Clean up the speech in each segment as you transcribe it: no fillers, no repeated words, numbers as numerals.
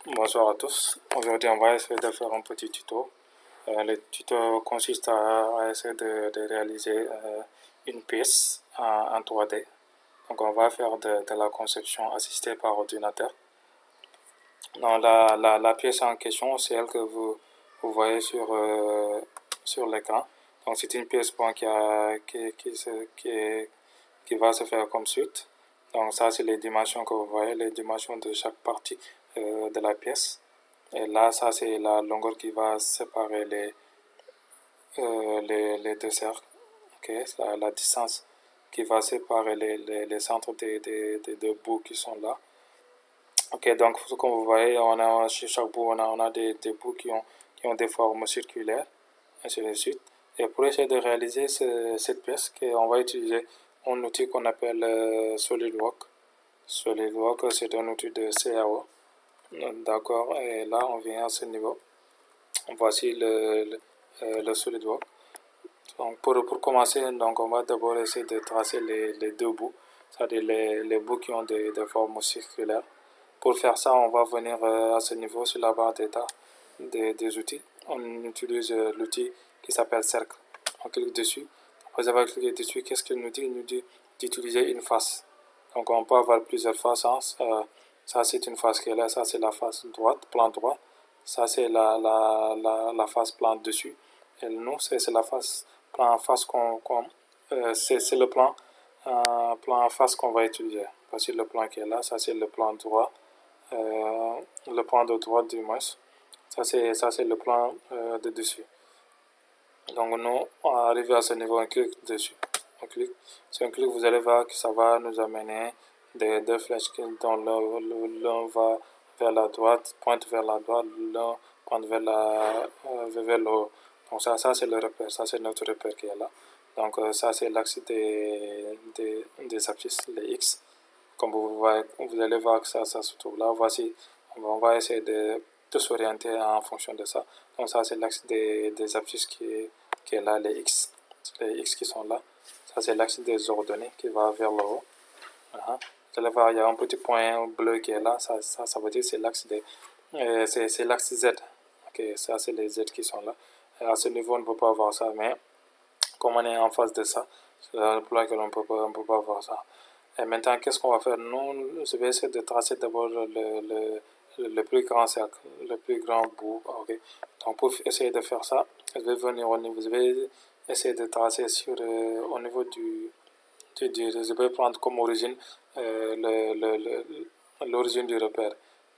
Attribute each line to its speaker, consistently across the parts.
Speaker 1: Bonsoir à tous. Aujourd'hui, on va essayer de faire un petit tuto. Le tuto consiste à essayer de réaliser une pièce en 3D. Donc, on va faire de la conception assistée par ordinateur. Donc, la pièce en question, c'est elle que vous voyez sur l'écran. Donc, c'est une pièce qui va se faire comme suite. Donc, ça, c'est les dimensions que vous voyez, les dimensions de chaque partie de la pièce. Et là, ça, c'est la longueur qui va séparer les deux cercles. Okay? La distance qui va séparer les centres des deux bouts qui sont là. Ok, donc comme vous voyez, chez chaque bout, on a des bouts qui ont des formes circulaires, ainsi de suite. Et pour essayer de réaliser cette pièce, on va utiliser un outil qu'on appelle SolidWorks. SolidWorks, c'est un outil de CAO. D'accord, et là, on vient à ce niveau. Voici le SolidWorks. Donc pour commencer, donc on va d'abord essayer de tracer les deux bouts, c'est-à-dire les bouts qui ont des formes circulaires. Pour faire ça, on va venir à ce niveau sur la barre d'état des outils. On utilise l'outil qui s'appelle cercle. On clique dessus. Après avoir cliqué dessus, qu'est-ce qu'il nous dit? Il nous dit d'utiliser une face. Donc on peut avoir plusieurs faces. Ça c'est une face qui est là, ça c'est la face droite, plan droit. Ça c'est la face plan dessus. Et nous, c'est la face plan face c'est le plan en face qu'on va utiliser. Voici le plan qui est là, ça c'est le plan droit, le plan de droite du moins. Ça c'est le plan de dessus. Donc nous, arrivé à ce niveau, on clique dessus. On clique. Si on clique, vous allez voir que ça va nous amener deux flèches dont l'un va vers la droite, pointe vers la droite, l'un pointe vers le haut. Donc ça c'est le repère, ça c'est notre repère qui est là. Donc ça c'est l'axe des abscisses, les X. Comme vous allez voir que ça se trouve là. Voici, on va essayer de s'orienter en fonction de ça. Donc ça c'est l'axe des abscisses qui est là, les X qui sont là. Ça c'est l'axe des ordonnées qui va vers le haut. Vous allez voir, il y a un petit point bleu qui est là. Ça veut dire que c'est l'axe c'est l'axe Z. Ok, ça c'est les Z qui sont là. Et à ce niveau, on ne peut pas voir ça, mais comme on est en face de ça, c'est pour laquelle on ne peut pas voir ça. Et maintenant, qu'est-ce qu'on va faire? Nous, je vais essayer de tracer d'abord le plus grand cercle, le plus grand bout. Okay. Donc, pour essayer de faire ça, je vais venir au niveau, je vais essayer de tracer au niveau je vais prendre comme origine l'origine du repère.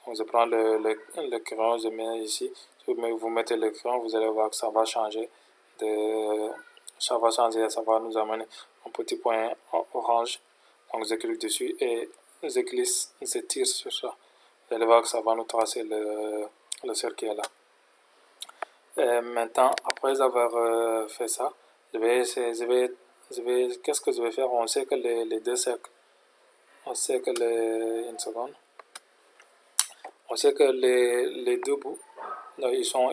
Speaker 1: Donc, je prends le crayon, je mets ici. Vous mettez le crayon, vous allez voir que ça va changer. Ça va nous amener un petit point orange. Donc, je clique dessus et je tire sur ça. Vous allez voir que ça va nous tracer le cercle qui est là. Et maintenant, après avoir fait ça, qu'est-ce que je vais faire? On sait que les deux cercles, une seconde, on sait que les deux bouts, ils sont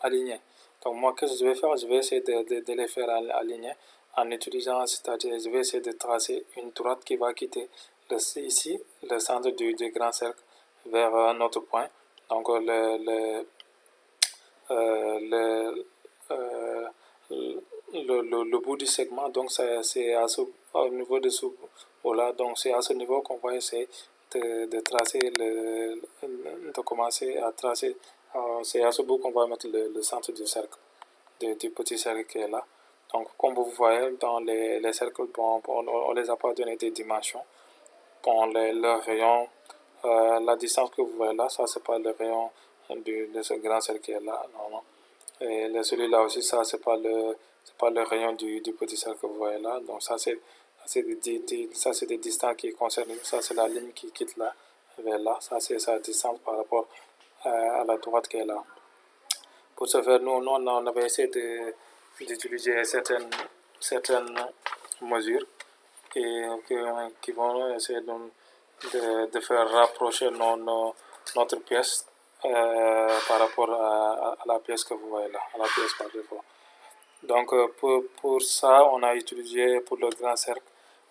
Speaker 1: alignés. Donc moi, qu'est-ce que je vais faire? Je vais essayer de les faire aligner en utilisant, c'est-à-dire, je vais essayer de tracer une droite qui va quitter ici, le centre du grand cercle, vers un autre point. Donc euh, le bout du segment, donc c'est au niveau de ce bout-là. Donc c'est à ce niveau qu'on va essayer de tracer, de commencer à tracer. C'est à ce bout qu'on va mettre le centre du cercle, du petit cercle qui est là. Donc comme vous voyez dans les cercles, on les a pas donné des dimensions. Bon, le rayon, la distance que vous voyez là, ça c'est pas le rayon de ce grand cercle qui est là. Non, non. Et celui-là aussi, ça, c'est pas le rayon du petit cercle que vous voyez là. Donc, ça, c'est des distances qui concernent. Ça, c'est la ligne qui quitte là, vers là. Ça, c'est sa distance par rapport à la droite qui est là. Pour ce faire, nous, on avait essayé d'utiliser certaines mesures qui vont essayer de faire rapprocher notre pièce par rapport à la pièce que vous voyez là, à la pièce par défaut. Donc pour ça, on a utilisé, pour le grand cercle,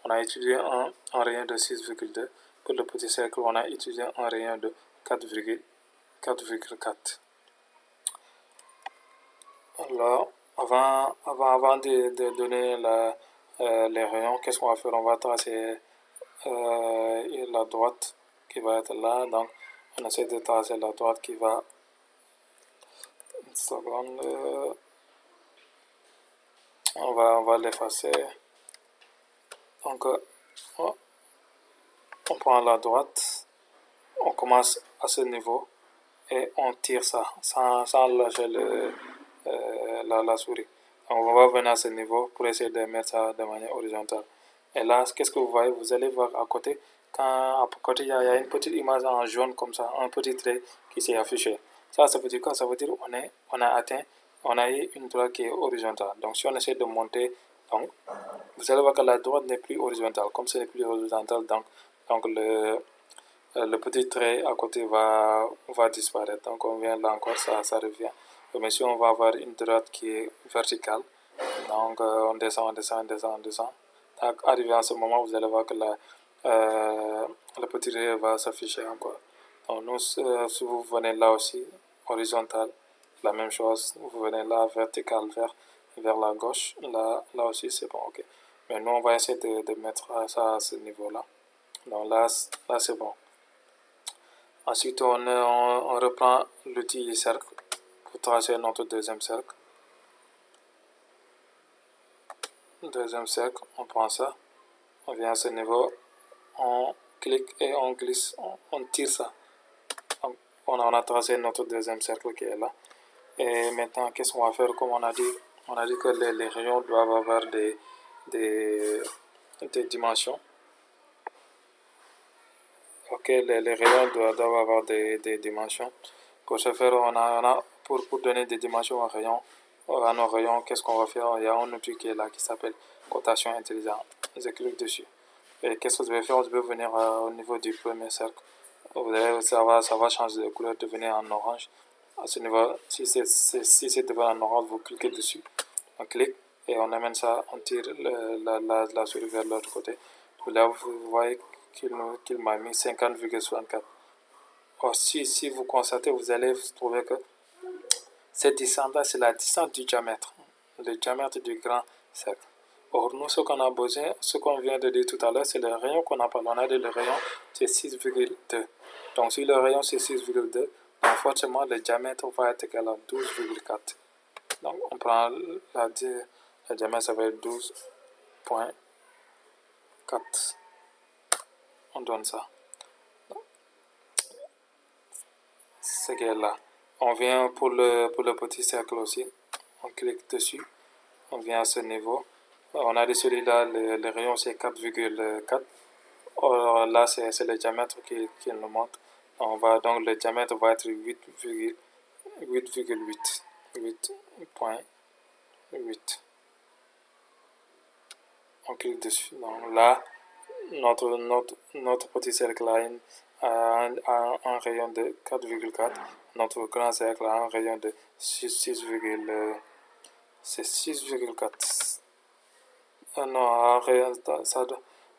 Speaker 1: on a utilisé un rayon de 6,2. pour le petit cercle, on a utilisé un rayon de 4,4. Alors, avant de donner les rayons, qu'est-ce qu'on va faire? On va tracer la droite qui va être là. Donc, on essaie de tracer la droite qui va... Une seconde. On va l'effacer. Donc, on prend la droite. On commence à ce niveau. Et on tire ça sans lâcher la souris. Donc, on va venir à ce niveau pour essayer de mettre ça de manière horizontale. Et là, qu'est-ce que vous voyez? Vous allez voir à côté, à côté, il y a une petite image en jaune comme ça, un petit trait qui s'est affiché. Ça veut dire quoi? Ça veut dire on a atteint, on a eu une droite qui est horizontale. Donc, si on essaie de monter, donc, vous allez voir que la droite n'est plus horizontale. Comme ce n'est plus horizontal, donc le petit trait à côté va disparaître. Donc, on vient là encore, ça revient. Mais si on va avoir une droite qui est verticale, donc on descend, on descend, on descend, on descend. Donc, arrivé à ce moment, vous allez voir que le petit trait va s'afficher encore. Donc, nous, si vous venez là aussi, horizontal, la même chose. Vous venez là, vertical, vers la gauche. Là aussi, c'est bon, ok. Mais nous, on va essayer de mettre ça à ce niveau-là. Donc là c'est bon. Ensuite, on reprend l'outil cercle pour tracer notre deuxième cercle. Deuxième cercle, on prend ça, on vient à ce niveau, on clique et on glisse, on tire ça. On a tracé notre deuxième cercle qui est là. Et maintenant, qu'est-ce qu'on va faire? Comme on a dit que les rayons doivent avoir des dimensions. Ok, les rayons doivent avoir des dimensions. Pour ce faire, pour donner des dimensions aux rayons, à nos rayons, qu'est-ce qu'on va faire? Il y a un outil qui est là qui s'appelle cotation intelligente. Je clique dessus. Et qu'est-ce que vous devez faire? Vous devez venir au niveau du premier cercle. Ça va changer de couleur, devenir en orange. À ce niveau, si c'est devenu en orange, vous cliquez dessus. On clique et on amène ça, on tire la souris vers l'autre côté. Là, vous voyez qu'il m'a mis 50,64. Or, si vous constatez, vous allez trouver que cette distance-là, c'est la distance du diamètre, le diamètre du grand cercle. Or, nous, ce qu'on a besoin, ce qu'on vient de dire tout à l'heure, c'est le rayon qu'on a parlé. On a dit le rayon, c'est 6,2. Donc, si le rayon, c'est 6,2, donc forcément, le diamètre va être égal à 12,4. Donc, on prend le diamètre, ça va être 12,4. On donne ça. Ce qui est là. On vient pour le petit cercle aussi. On clique dessus. On vient à ce niveau. On a de celui-là, le rayon c'est 4,4. Or là, c'est le diamètre qui nous montre. Donc le diamètre va être 8,8. 8,8. On clique dessus. Donc là, notre petit cercle a un rayon de 4,4. Notre grand cercle a un rayon de 6,4. Non,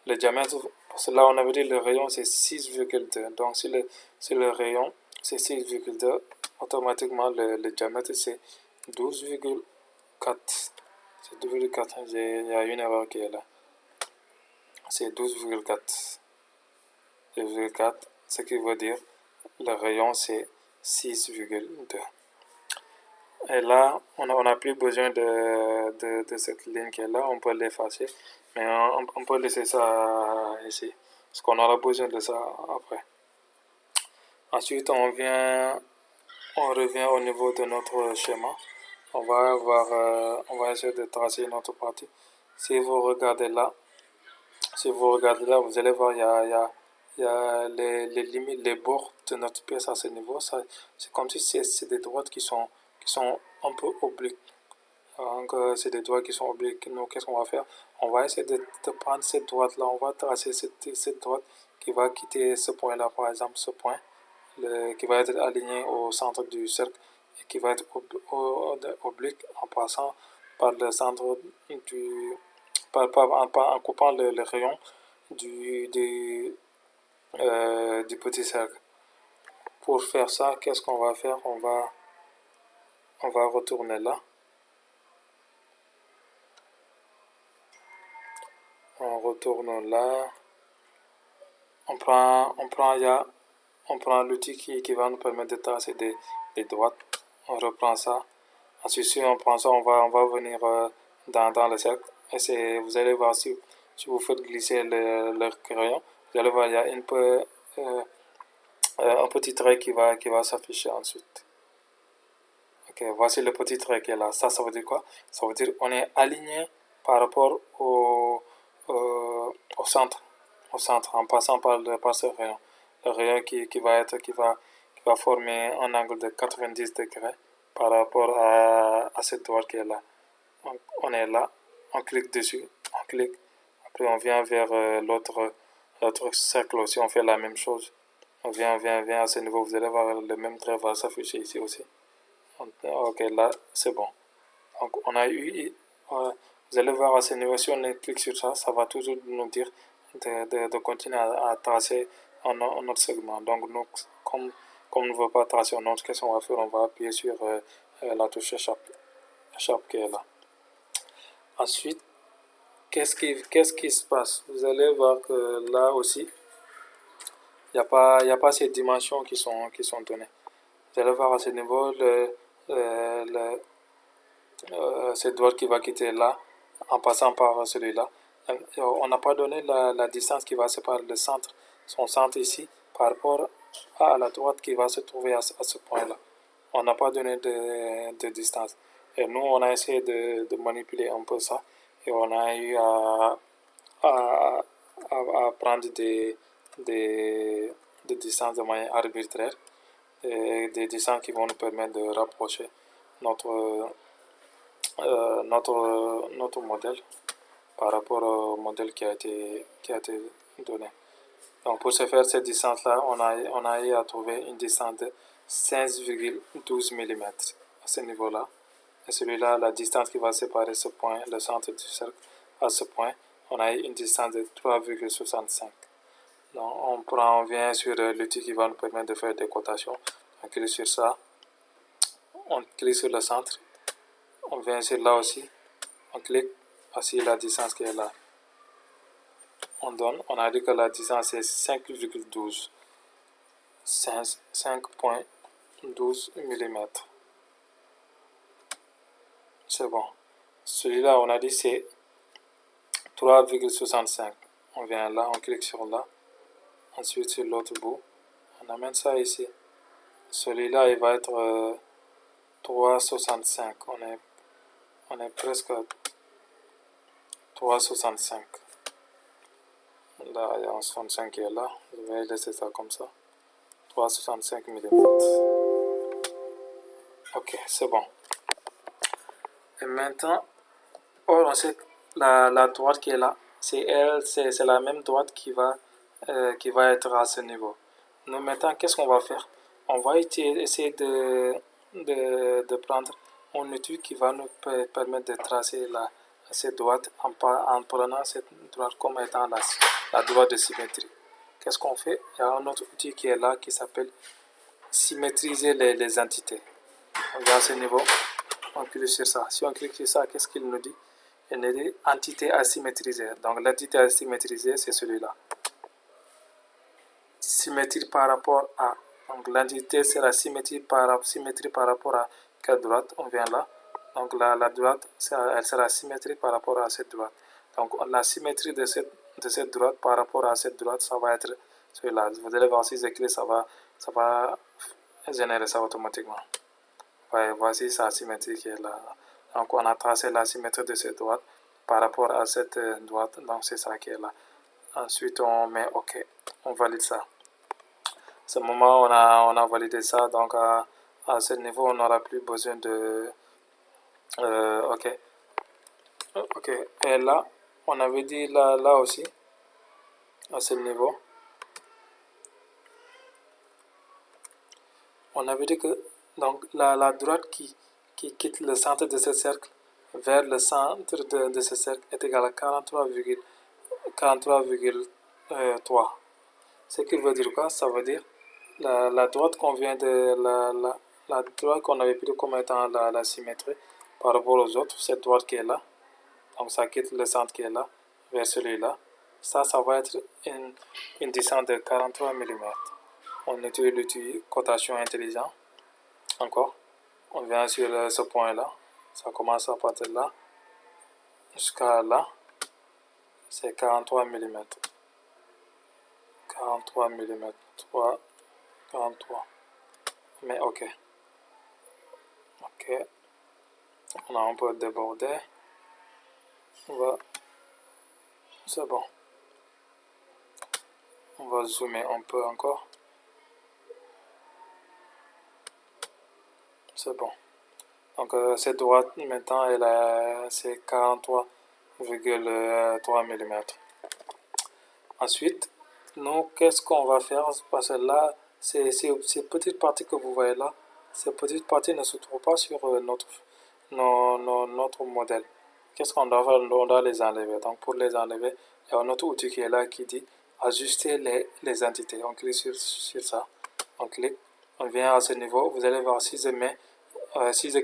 Speaker 1: le diamètre, parce que là on avait dit le rayon c'est 6,2. Donc si le rayon c'est 6,2, automatiquement le diamètre c'est 12,4. C'est 12,4. Il y a une erreur qui est là. C'est 12,4. 12,4, ce qui veut dire le rayon c'est 6,2. Et là, on n'a plus besoin de cette ligne qui est là, on peut l'effacer, mais on peut laisser ça ici, parce qu'on aura besoin de ça après. Ensuite, on revient au niveau de notre schéma. On va essayer de tracer notre partie. Si vous regardez là, vous allez voir, il y a les limites, les bords de notre pièce à ce niveau. C'est comme si c'est des droites qui sont un peu obliques. Donc, c'est des droites qui sont obliques. Donc, qu'est-ce qu'on va faire? On va essayer de prendre cette droite-là. On va tracer cette droite qui va quitter ce point-là, par exemple, ce point, qui va être aligné au centre du cercle et qui va être oblique en passant par le centre en coupant le rayon du petit cercle. Pour faire ça, qu'est-ce qu'on va faire? On va retourner là. On retourne là. On prend l'outil qui va nous permettre de tracer des droites. On reprend ça. Ensuite, si on prend ça, on va venir dans le cercle. Et vous allez voir si vous faites glisser le crayon, vous allez voir, il y a un petit trait qui va s'afficher ensuite. Ok, voici le petit trait qui est là. Ça veut dire quoi? Ça veut dire qu'on est aligné par rapport au centre, en passant par ce rayon. Le rayon qui va former un angle de 90 degrés par rapport à cette droite qui est là. Donc, on est là, on clique dessus, on clique, après on vient vers l'autre cercle aussi, on fait la même chose. On vient à ce niveau, vous allez voir le même trait va s'afficher ici aussi. Ok, là c'est bon. Donc on a eu, vous allez voir à ce niveau, si on clique sur ça, ça va toujours nous dire de continuer à tracer un autre segment. Donc nous, comme on ne veut pas tracer un autre, qu'est-ce qu'on va faire? On va appuyer sur la touche échappe qui est là. Ensuite, qu'est-ce qui se passe? Vous allez voir que là aussi, il n'y a pas ces dimensions qui sont données. Vous allez voir à ce niveau, cette droite qui va quitter là, en passant par celui-là. On n'a pas donné la distance qui va séparer le centre, son centre ici, par rapport à la droite qui va se trouver à ce point-là. On n'a pas donné de distance. Et nous, on a essayé de manipuler un peu ça. Et on a eu à prendre des distances de manière arbitraire. Et des distances qui vont nous permettre de rapprocher notre modèle par rapport au modèle qui a été donné. Donc pour ce faire, cette distance-là, on a eu à trouver une distance de 16,12 mm à ce niveau-là. Et celui-là, la distance qui va séparer ce point, le centre du cercle, à ce point, on a eu une distance de 3,65. Donc on vient sur l'outil qui va nous permettre de faire des cotations. On clique sur ça, on clique sur le centre, on vient sur là aussi, on clique, voici la distance qui est là. On a dit que la distance est 5,12. 5,12 mm. C'est bon. Celui-là, on a dit c'est 3,65. On vient là, on clique sur là. Ensuite, sur l'autre bout, on amène ça ici. Celui-là, il va être 3,65. On est presque à 3,65. Là, il y a un 65 qui est là. Je vais laisser ça comme ça. 3,65 mm. Ok, c'est bon. Et maintenant, on sait que la droite qui est là, c'est la même droite qui va être à ce niveau. Nous, maintenant, qu'est-ce qu'on va faire? On va essayer de prendre un outil qui va nous permettre de tracer cette droite en prenant cette droite comme étant la droite de symétrie. Qu'est-ce qu'on fait? Il y a un autre outil qui est là qui s'appelle symétriser les entités. On vient à ce niveau, on clique sur ça. Si on clique sur ça, qu'est-ce qu'il nous dit? Il nous dit entité asymétrisée. Donc l'entité asymétrisée, c'est celui-là. Symétrie par rapport à. Donc l'entité sera symétrie par rapport à quelle droite? On vient là. Donc la droite, elle sera symétrique par rapport à cette droite. Donc la symétrie de cette droite par rapport à cette droite, ça va être celui-là. Vous allez voir si j'écris, ça va générer ça automatiquement. Ouais, voici sa symétrie qui est là. Donc on a tracé la symétrie de cette droite par rapport à cette droite. Donc c'est ça qui est là. Ensuite on met OK. On valide ça. À ce moment on a validé ça. Donc à ce niveau on n'aura plus besoin de... OK. OK. Et là, on avait dit là aussi, à ce niveau, on avait dit que donc la droite qui quitte le centre de ce cercle vers le centre de ce cercle est égale à 43,3. Ce qui veut dire quoi? Ça veut dire la droite qu'on vient de la droite qu'on avait pris comme étant la symétrie par rapport aux autres, cette droite qui est là, donc ça quitte le centre qui est là vers celui-là. Ça va être une distance de 43 mm. On utilise l'outil cotation intelligent. Encore, on vient sur ce point-là. Ça commence à partir de là jusqu'à là. C'est 43 mm. 43 mm. 3, 43. Mais ok. Ok. On a un peu débordé. C'est bon. On va zoomer un peu encore. C'est bon. Donc cette droite maintenant c'est 43,3 mm. Ensuite, nous qu'est-ce qu'on va faire? Parce que là, ces petites parties que vous voyez là, ces petites parties ne se trouvent pas sur notre modèle. Qu'est-ce qu'on doit faire? On doit les enlever. Donc pour les enlever, il y a un autre outil qui est là qui dit ajuster les entités. On clique sur ça. On clique. On vient à ce niveau. Vous allez voir si je mets si je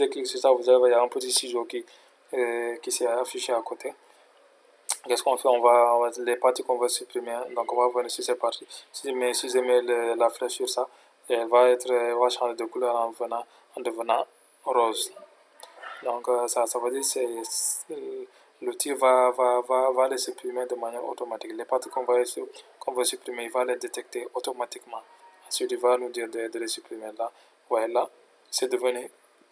Speaker 1: clique sur ça, vous allez voir, il y a un petit ciseau qui s'est affiché à côté. Qu'est-ce qu'on fait? Les parties qu'on va supprimer, donc on va venir sur ces parties. Si je mets la flèche sur ça, elle va changer de couleur en devenant rose. Donc ça veut dire que l'outil va les supprimer de manière automatique. Les parties qu'on va supprimer, il va les détecter automatiquement. Ensuite, il va nous dire de les supprimer là. Voilà, c'est devenu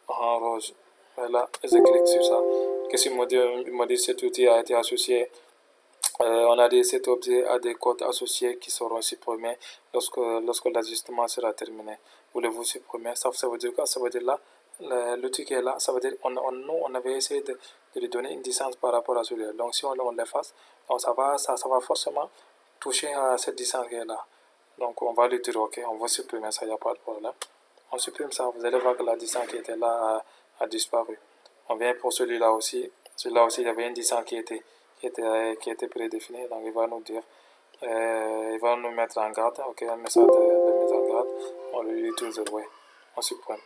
Speaker 1: en rose. Voilà, je clique sur ça. Qu'est-ce qu'il m'a dit? Il m'a dit que cet outil a été associé. On a dit cet objet a des codes associés qui seront supprimés lorsque l'ajustement sera terminé. Voulez-vous supprimer? Ça veut dire quoi? Ça veut dire là, l'outil qui est là, ça veut dire nous, on avait essayé de lui donner une distance par rapport à celui-là. Donc si on l'efface, ça va forcément toucher à cette distance qui est là. Donc on va lui dire ok, on va supprimer ça, il n'y a pas de problème. On supprime ça, vous allez voir que la distance qui était là a disparu. On vient pour celui-là aussi. Celui-là aussi, il y avait une distance qui était prédéfinie. Donc il va nous dire, il va nous mettre en garde. Ok, un message de mise en garde. On lui dit toujours oui. On supprime.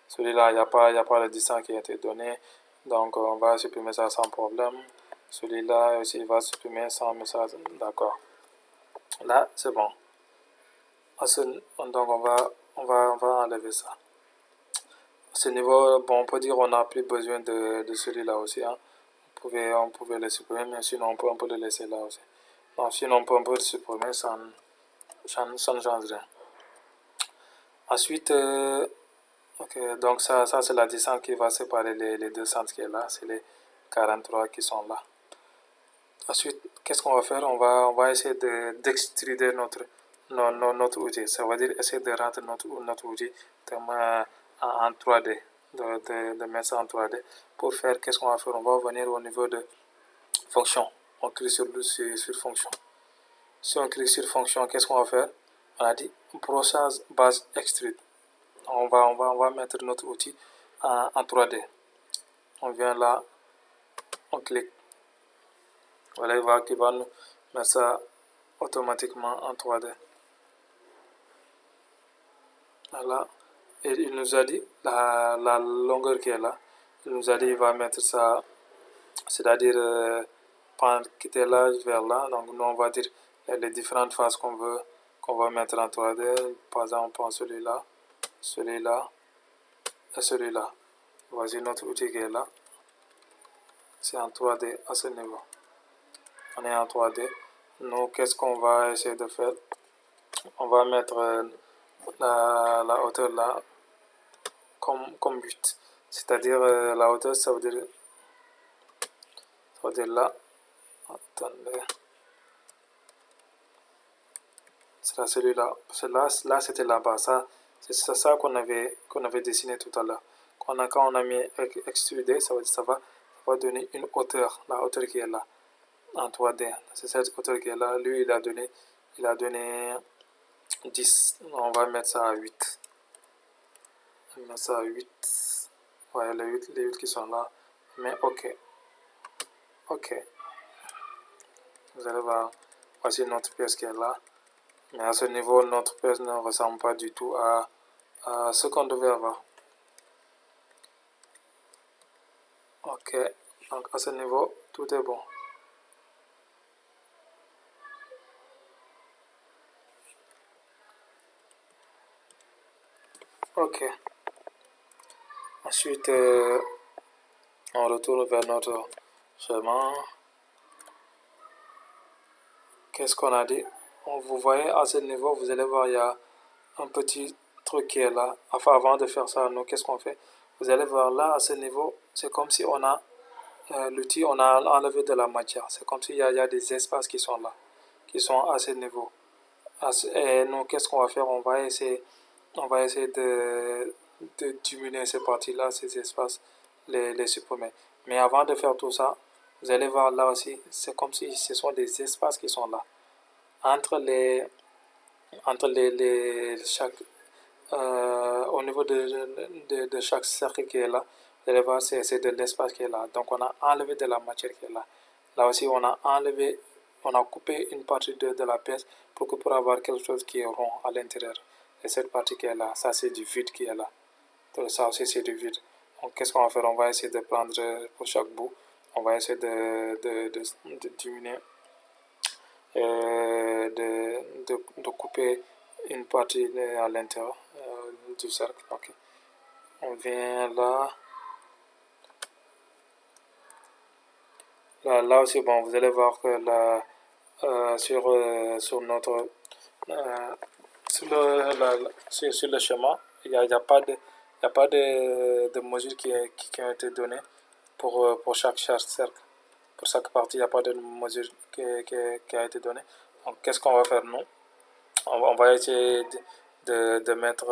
Speaker 1: Celui-là, il n'y a pas la distance qui a été donnée. Donc on va supprimer ça sans problème. Celui-là aussi, il va supprimer sans message. D'accord. Là, c'est bon. Donc on va enlever ça. À ce niveau, bon, on peut dire qu'on n'a plus besoin de celui-là aussi. Hein. On pouvait le supprimer, mais sinon on peut le laisser là aussi. Donc sinon on peut le supprimer, ça ne change rien. Ensuite, ok, donc ça c'est la distance qui va séparer les deux centres qui est là. C'est les 43 qui sont là. Ensuite, qu'est-ce qu'on va faire? On va essayer d'extruder notre outil. Ça veut dire essayer de rendre notre outil en 3D, de mettre ça en 3D. Pour faire, qu'est-ce qu'on va faire? On va venir au niveau de fonction. On clique sur fonction. Si on clique sur fonction, qu'est-ce qu'on va faire? On a dit brossage base extrude. On va mettre notre outil en 3D. On vient là, on clique. Voilà, il va nous mettre ça automatiquement en 3D. Voilà. Et il nous a dit la longueur qui est là. Il nous a dit il va mettre ça, c'est-à-dire quitter là vers là. Donc nous on va dire les différentes phases qu'on va mettre en 3D. Par exemple, on prend celui-là, celui-là et celui-là. Voici notre outil qui est là. C'est en 3D à ce niveau. On est en 3D. Nous, qu'est-ce qu'on va essayer de faire? On va mettre la hauteur là comme 8. C'est-à-dire la hauteur, ça veut dire là. Attendez. C'est celui-là. Là c'était là-bas. C'est ça qu'on avait dessiné tout à l'heure. Quand on a mis extrudé, ça va donner une hauteur, la hauteur qui est là, en 3D. C'est cette hauteur qui est là. Lui, il a donné 10. On va mettre ça à 8. On va mettre ça à 8. Ouais, les 8 qui sont là. Mais ok. Ok. Vous allez voir. Voici notre pièce qui est là. Mais à ce niveau, notre pièce ne ressemble pas du tout à ce qu'on devait avoir. Ok, donc à ce niveau, tout est bon. Ok, ensuite on retourne vers notre chemin. Qu'est-ce qu'on a dit? Vous voyez à ce niveau, vous allez voir, il y a un petit truc qui est là. Enfin, avant de faire ça, nous, qu'est-ce qu'on fait? Vous allez voir là, à ce niveau, c'est comme si on a l'outil, on a enlevé de la matière. C'est comme s'il y a des espaces qui sont là, qui sont à ce niveau. Et nous, qu'est-ce qu'on va faire? On va essayer de diminuer ces parties-là, ces espaces, les supprimer. Mais avant de faire tout ça, vous allez voir là aussi, c'est comme si ce sont des espaces qui sont là. Entre les, chaque, au niveau de chaque cercle qui est là, vous allez voir, c'est de l'espace qui est là. Donc, on a enlevé de la matière qui est là. Là aussi, on a enlevé, on a coupé une partie de la pièce pour avoir quelque chose qui est rond à l'intérieur. Et cette partie qui est là, ça c'est du vide qui est là. Donc, ça aussi c'est du vide. Donc, qu'est-ce qu'on va faire? On va essayer de prendre pour chaque bout, on va essayer de diminuer, de couper une partie à l'intérieur du cercle. Ok. On vient là. Là aussi, bon, vous allez voir que là, sur notre euh, sur le chemin, il n'y a, y a pas de, y a pas de mesures qui ont été données pour chaque cercle. Pour chaque partie, il n'y a pas de mesure qui a été donnée. Donc, qu'est-ce qu'on va faire, nous? On va essayer de mettre,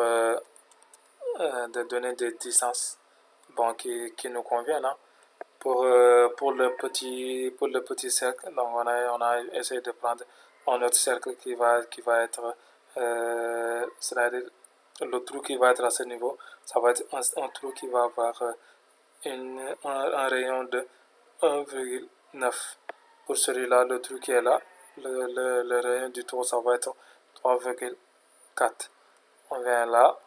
Speaker 1: de donner des distances bon, qui nous conviennent. Hein. Pour le petit cercle, donc on a essayé de prendre un autre cercle qui va être, c'est-à-dire le trou qui va être à ce niveau, ça va être un trou qui va avoir un rayon de 1,9. Pour celui-là, le trou qui est là, le rayon du trou, ça va être 3,4. On vient là,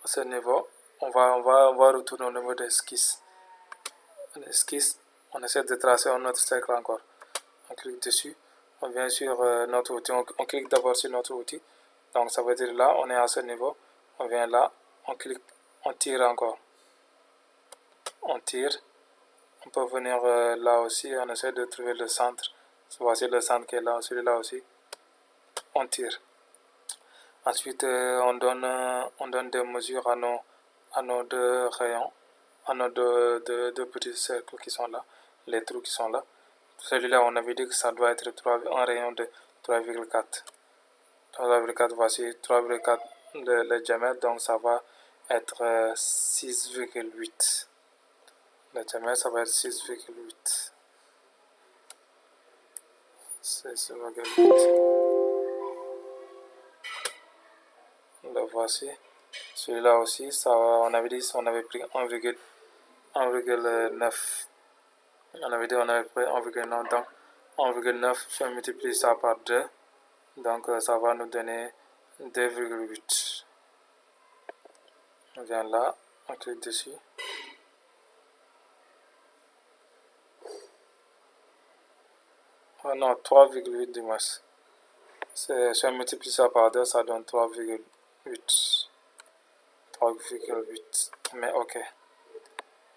Speaker 1: à ce niveau, on va retourner au niveau de l'esquisse. L'esquisse, on essaie de tracer un autre cercle encore. On clique dessus, on vient sur notre outil, on clique d'abord sur notre outil. Donc ça veut dire là, on est à ce niveau, on vient là, on clique, on tire encore. On tire, on peut venir là aussi, on essaie de trouver le centre. Voici le centre qui est là, celui-là aussi. On tire. Ensuite, on donne des mesures à nos deux rayons, à nos deux petits cercles qui sont là, les trous qui sont là. Celui-là, on avait dit que ça doit être un rayon de 3,4. 3,4, voici 3,4 le diamètre, donc ça va être 6,8. Le diamètre, ça va être 6,8. 6,8. Le voici. Celui-là aussi, ça, on avait dit on avait pris 1,9. On avait dit on avait pris 1,9. Donc 1,9, je multiplie ça par 2. Donc ça va nous donner 2,8. On vient là, on clique dessus. Oh non, 3,8 du moins. Si on multiplie ça par 2, ça donne 3,8. 3,8. Mais ok.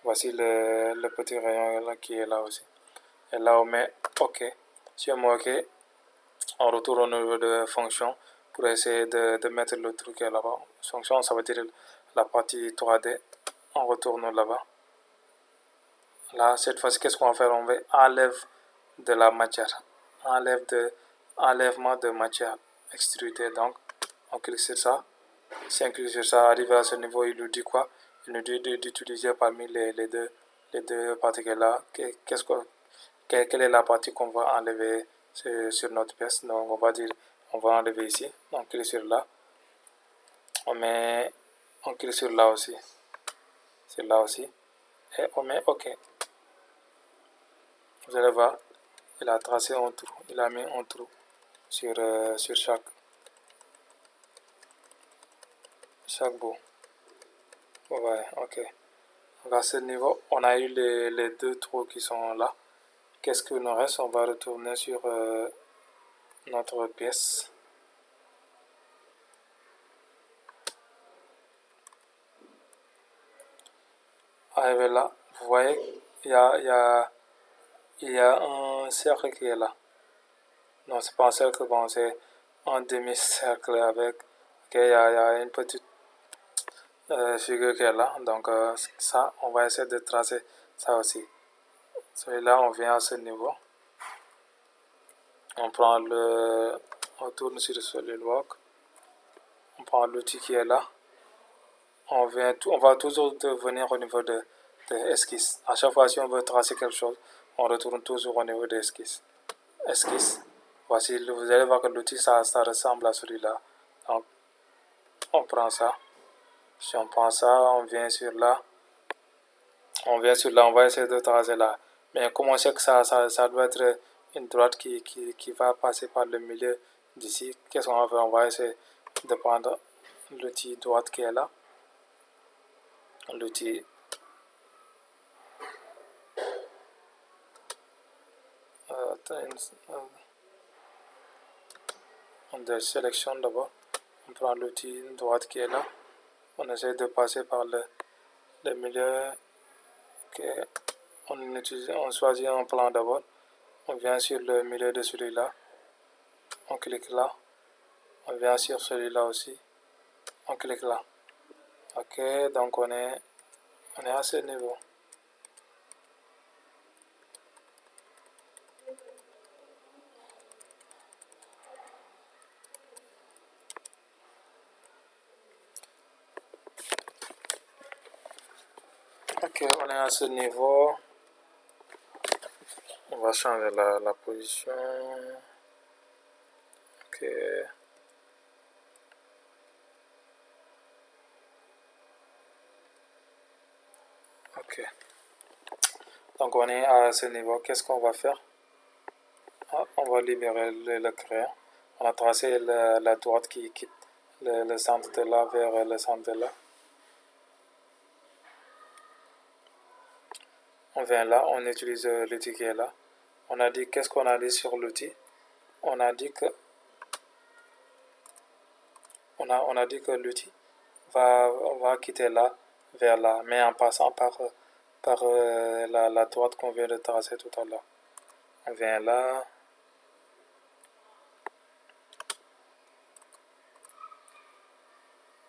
Speaker 1: Voici le petit rayon là, qui est là aussi. Et là, on met OK. Si on met OK, on retourne au niveau de fonction pour essayer de mettre le truc là-bas. Fonction, ça veut dire la partie 3D. On retourne là-bas. Là, cette fois-ci, qu'est-ce qu'on va faire? On va enlever de la matière. Enlèvement de matière extrudée. Donc, on clique sur ça. Si on clique sur ça, arrivé à ce niveau, il nous dit quoi? Il nous dit d'utiliser parmi les deux parties là. Quelle est la partie qu'on va enlever sur notre pièce? Donc, on va dire, on va enlever ici. On clique sur là. On clique sur là aussi. C'est là aussi. Et on met OK. Vous allez voir, il a tracé un trou, il a mis un trou sur chaque bout. Ouais, ok. Donc à ce niveau, on a eu les deux trous qui sont là. Qu'est-ce qu'il nous reste? On va retourner sur notre pièce. Arrivé là, vous voyez, il y a un cercle qui est là. Non, c'est pas un cercle, bon, c'est un demi-cercle avec, ok, il y a une petite figure qui est là. Donc ça, on va essayer de tracer ça aussi. Celui-là, on vient à ce niveau. On prend on tourne sur le SolidWorks. On prend l'outil qui est là. On va toujours venir au niveau de esquisse. À chaque fois, si on veut tracer quelque chose, on retourne toujours au niveau de esquisse. Esquisse. Voici, vous allez voir que l'outil, ça ressemble à celui-là. Donc, on prend ça. Si on prend ça, on vient sur là. On va essayer de tracer là. Mais comment c'est que ça doit être une droite qui va passer par le milieu d'ici? Qu'est-ce qu'on va faire? On va essayer de prendre l'outil droite qui est là. L'outil de sélection d'abord. On prend l'outil droite qui est là. On essaie de passer par le milieu. Okay. On choisit un plan d'abord. On vient sur le milieu de celui-là. On clique là. On vient sur celui-là aussi. On clique là. Ok, donc on est à ce niveau. Ok, on est à ce niveau. On va changer la position. Ok. Ok. Donc on est à ce niveau. Qu'est-ce qu'on va faire? On va libérer le crayon. On a tracé la droite qui quitte le centre de là vers le centre de là. On vient là, on utilise l'outil qui est là. On a dit, qu'est-ce qu'on a dit sur l'outil? On a dit que l'outil va quitter là vers là, mais en passant par la droite qu'on vient de tracer tout à l'heure. On vient là.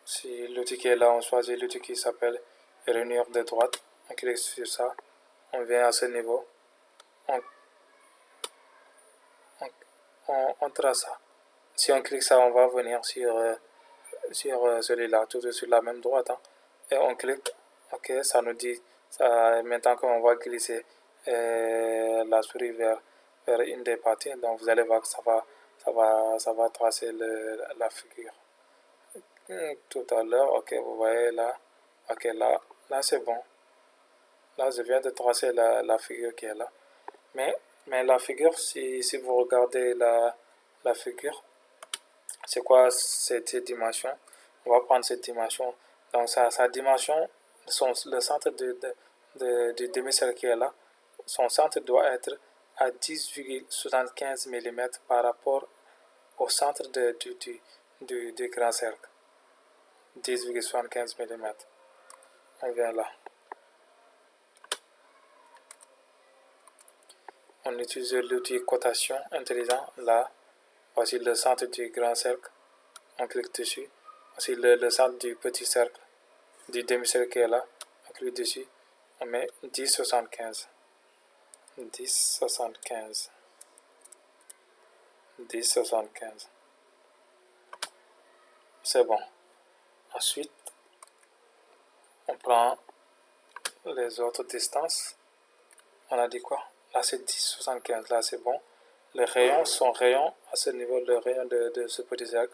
Speaker 1: Si l'outil qui est là, on choisit l'outil qui s'appelle réunir de droite. On clique sur ça. On vient à ce niveau. On trace ça. Si on clique ça, on va venir sur celui-là, toujours sur la même droite. Hein. Et on clique. Ok, ça nous dit ça, maintenant qu'on va glisser la souris vers une des parties. Donc vous allez voir que ça va tracer la figure. Tout à l'heure, ok, vous voyez là. Ok, là c'est bon. Là, je viens de tracer la figure qui est là. Mais la figure, si vous regardez la figure, c'est quoi cette dimension? On va prendre cette dimension. Donc, sa dimension, le centre du demi-cercle qui est là, son centre doit être à 10,75 mm par rapport au centre du grand cercle. 10,75 mm. On vient là. On utilise l'outil cotation intelligent. Là, voici le centre du grand cercle. On clique dessus. Voici le centre du petit cercle, du demi-cercle qui est là. On clique dessus. On met 10,75. 10,75. 10,75. C'est bon. Ensuite, on prend les autres distances. On a dit quoi? Là, c'est 10,75. Là, c'est bon. Le rayon, son rayon, à ce niveau, le rayon de ce petit cercle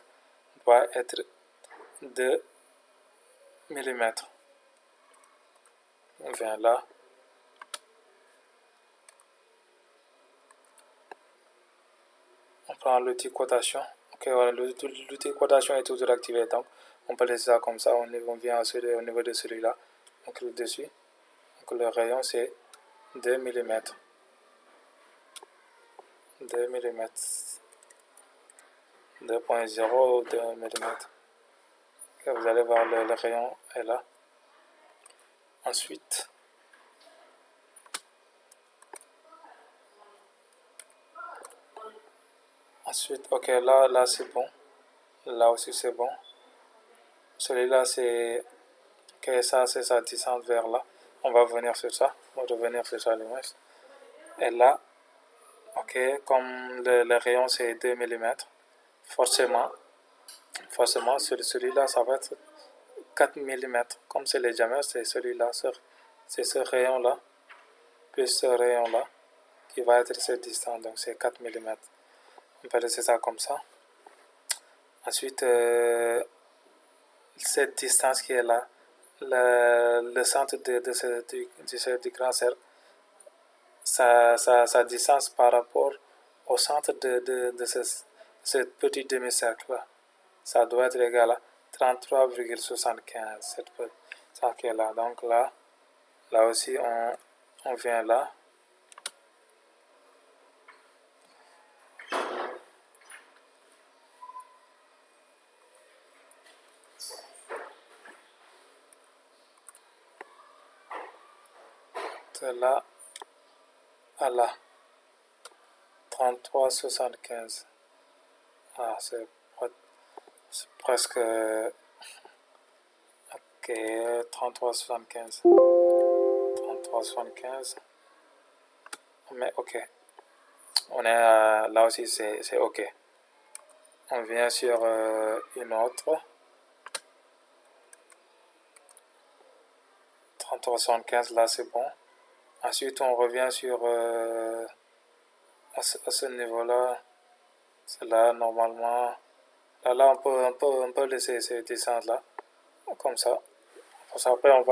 Speaker 1: doit être de mm. On vient là. prend l'outil cotation. Ok, voilà, l'outil cotation est toujours activé, donc on peut laisser ça comme ça. On vient au niveau de celui-là, on clique dessus. Donc le rayon c'est 2 mm. 2 mm. 2.0 ou 2 mm. Vous allez voir le rayon est là. Ensuite, ok, là c'est bon. Là aussi c'est bon. Celui-là c'est ok, ça c'est sa distance vers là. On va venir sur ça. On va revenir sur ça le moins. Et là, ok, comme le rayon c'est 2 mm, forcément celui-là ça va être 4 mm. Comme c'est les jammers, c'est celui-là, c'est ce rayon-là, plus ce rayon-là, qui va être cette distance, donc c'est 4 mm. On peut laisser ça comme ça. Ensuite, cette distance qui est là, le centre du grand cercle, sa distance par rapport au centre de ce petit demi-cercle-là, ça doit être égal à 33,75. Ça qui est là. Donc là aussi, on vient là. De là à là. 33,75. Ah, c'est presque... Ok, 33,75. 33,75. Mais ok. On est là aussi, c'est ok. On vient sur une autre. 33,75, là c'est bon. Ensuite, on revient sur à ce niveau-là. C'est là, normalement. Là, on peut laisser ces descentes-là. Comme ça. Après, on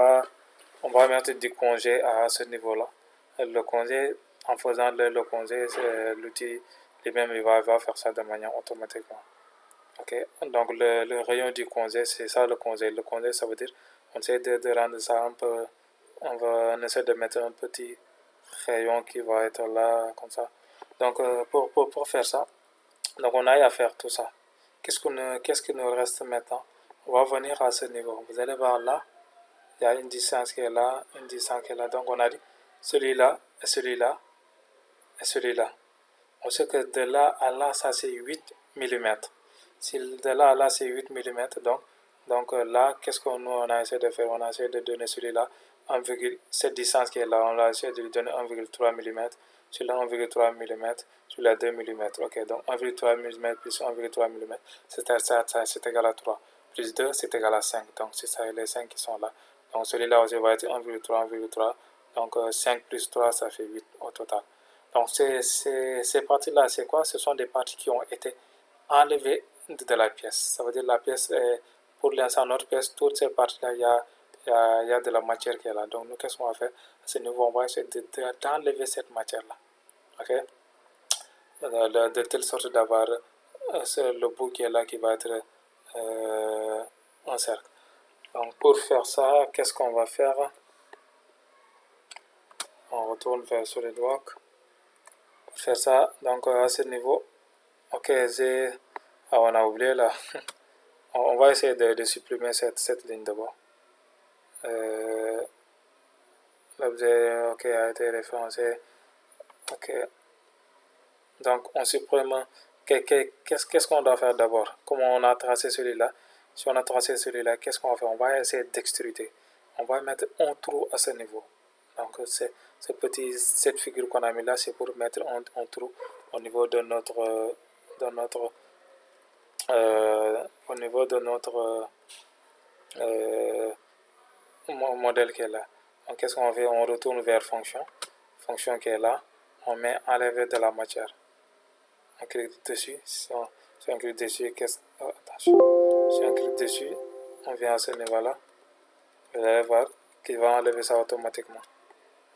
Speaker 1: va mettre du congé à ce niveau-là. Le congé, en faisant le congé, l'outil lui-même il va faire ça de manière automatiquement. Ok, donc le rayon du congé, c'est ça le congé. Le congé, ça veut dire on essaie de rendre ça un peu. On essaie de mettre un petit rayon qui va être là, comme ça. Donc pour faire ça, donc on a à faire tout ça. Qu'est-ce qui nous reste maintenant? On va venir à ce niveau. Vous allez voir là, il y a une distance qui est là, une distance qui est là. Donc on a dit celui-là et celui-là et celui-là. On sait que de là à là, ça c'est 8 mm. Si de là à là c'est 8 mm, donc là, qu'est-ce qu'on a essayé de faire? On a essayé de donner celui-là cette distance qui est là, on a essayé de lui donner 1,3 mm, celui-là 1,3 mm, celui-là 2 mm. Ok, donc 1,3 mm plus 1,3 mm, c'est égal à 3. Plus 2, c'est égal à 5. Donc c'est ça, les 5 qui sont là. Donc celui-là aussi va être 1,3, 1,3. Donc 5 plus 3, ça fait 8 au total. Donc ces parties-là, c'est quoi? Ce sont des parties qui ont été enlevées de la pièce. Ça veut dire la pièce, pour l'instant, notre pièce, toutes ces parties-là, il y a de la matière qui est là. Donc nous, qu'est-ce qu'on va faire? À ce niveau, on va essayer d'enlever cette matière-là. Ok? De telle sorte d'avoir le bout qui est là qui va être un cercle. Donc pour faire ça, qu'est-ce qu'on va faire? On retourne vers SolidWorks. Pour faire ça, donc à ce niveau, ok, on a oublié là. On va essayer de supprimer cette ligne d'abord. L'objet ok, a été référencé. Ok. Donc on supprime. Qu'est-ce qu'on doit faire d'abord? Comment on a tracé celui-là? Si on a tracé celui-là, qu'est-ce qu'on va faire? On va essayer d'extruder. On va mettre un trou à ce niveau. Donc cette figure qu'on a mis là, c'est pour mettre un trou au niveau de notre au niveau de notre modèle qui est là. Donc qu'est-ce qu'on fait? On retourne vers fonction qui est là. On met enlever de la matière. On clique dessus. Si on clique dessus, attention. Si on clique dessus, on vient à ce niveau-là. Vous allez voir qu'il va enlever ça automatiquement.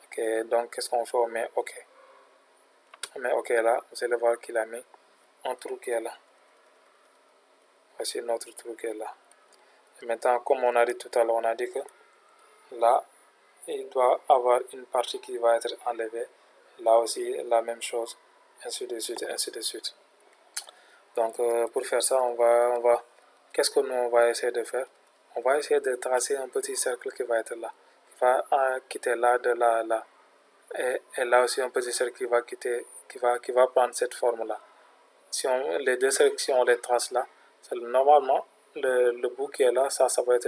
Speaker 1: Ok, donc qu'est-ce qu'on fait? On met OK. On met OK là. Vous allez voir qu'il a mis un trou qui est là. Voici notre trou qui est là. Et maintenant, comme on a dit tout à l'heure, on a dit que là, il doit avoir une partie qui va être enlevée. Là aussi, la même chose, ainsi de suite, ainsi de suite. Donc, pour faire ça, qu'est-ce que nous on va essayer de faire? On va essayer de tracer un petit cercle qui va être là, qui va quitter là, de là, là. Et là aussi, un petit cercle qui va quitter, qui va prendre cette forme-là. Si les deux cercles, si on les trace là, normalement, le bout qui est là, ça doit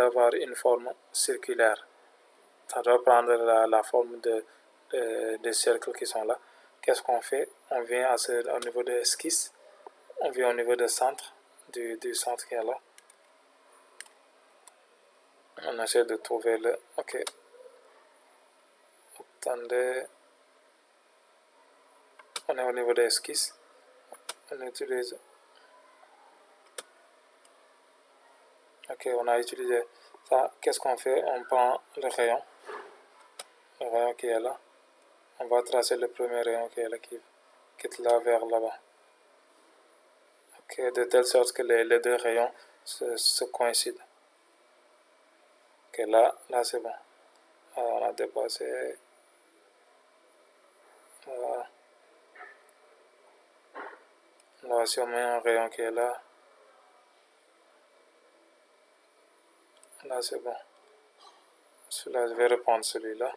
Speaker 1: avoir une forme circulaire. Ça doit prendre la forme des cercles qui sont là. Qu'est-ce qu'on fait? On vient au niveau de l'esquisse, on vient au niveau du centre, du centre qui est là. On essaie de trouver le... Ok. Attendez. On est au niveau de l'esquisse. On utilise... Ok, on a utilisé ça. Qu'est-ce qu'on fait? On prend le rayon qui est là. On va tracer le premier rayon qui est là, qui est là vers là-bas. Ok, de telle sorte que les deux rayons se coïncident. Ok, là c'est bon. Alors, on a dépassé. Voilà. Là, si on met un rayon qui est là, là c'est bon. Celui-là, je vais reprendre celui-là.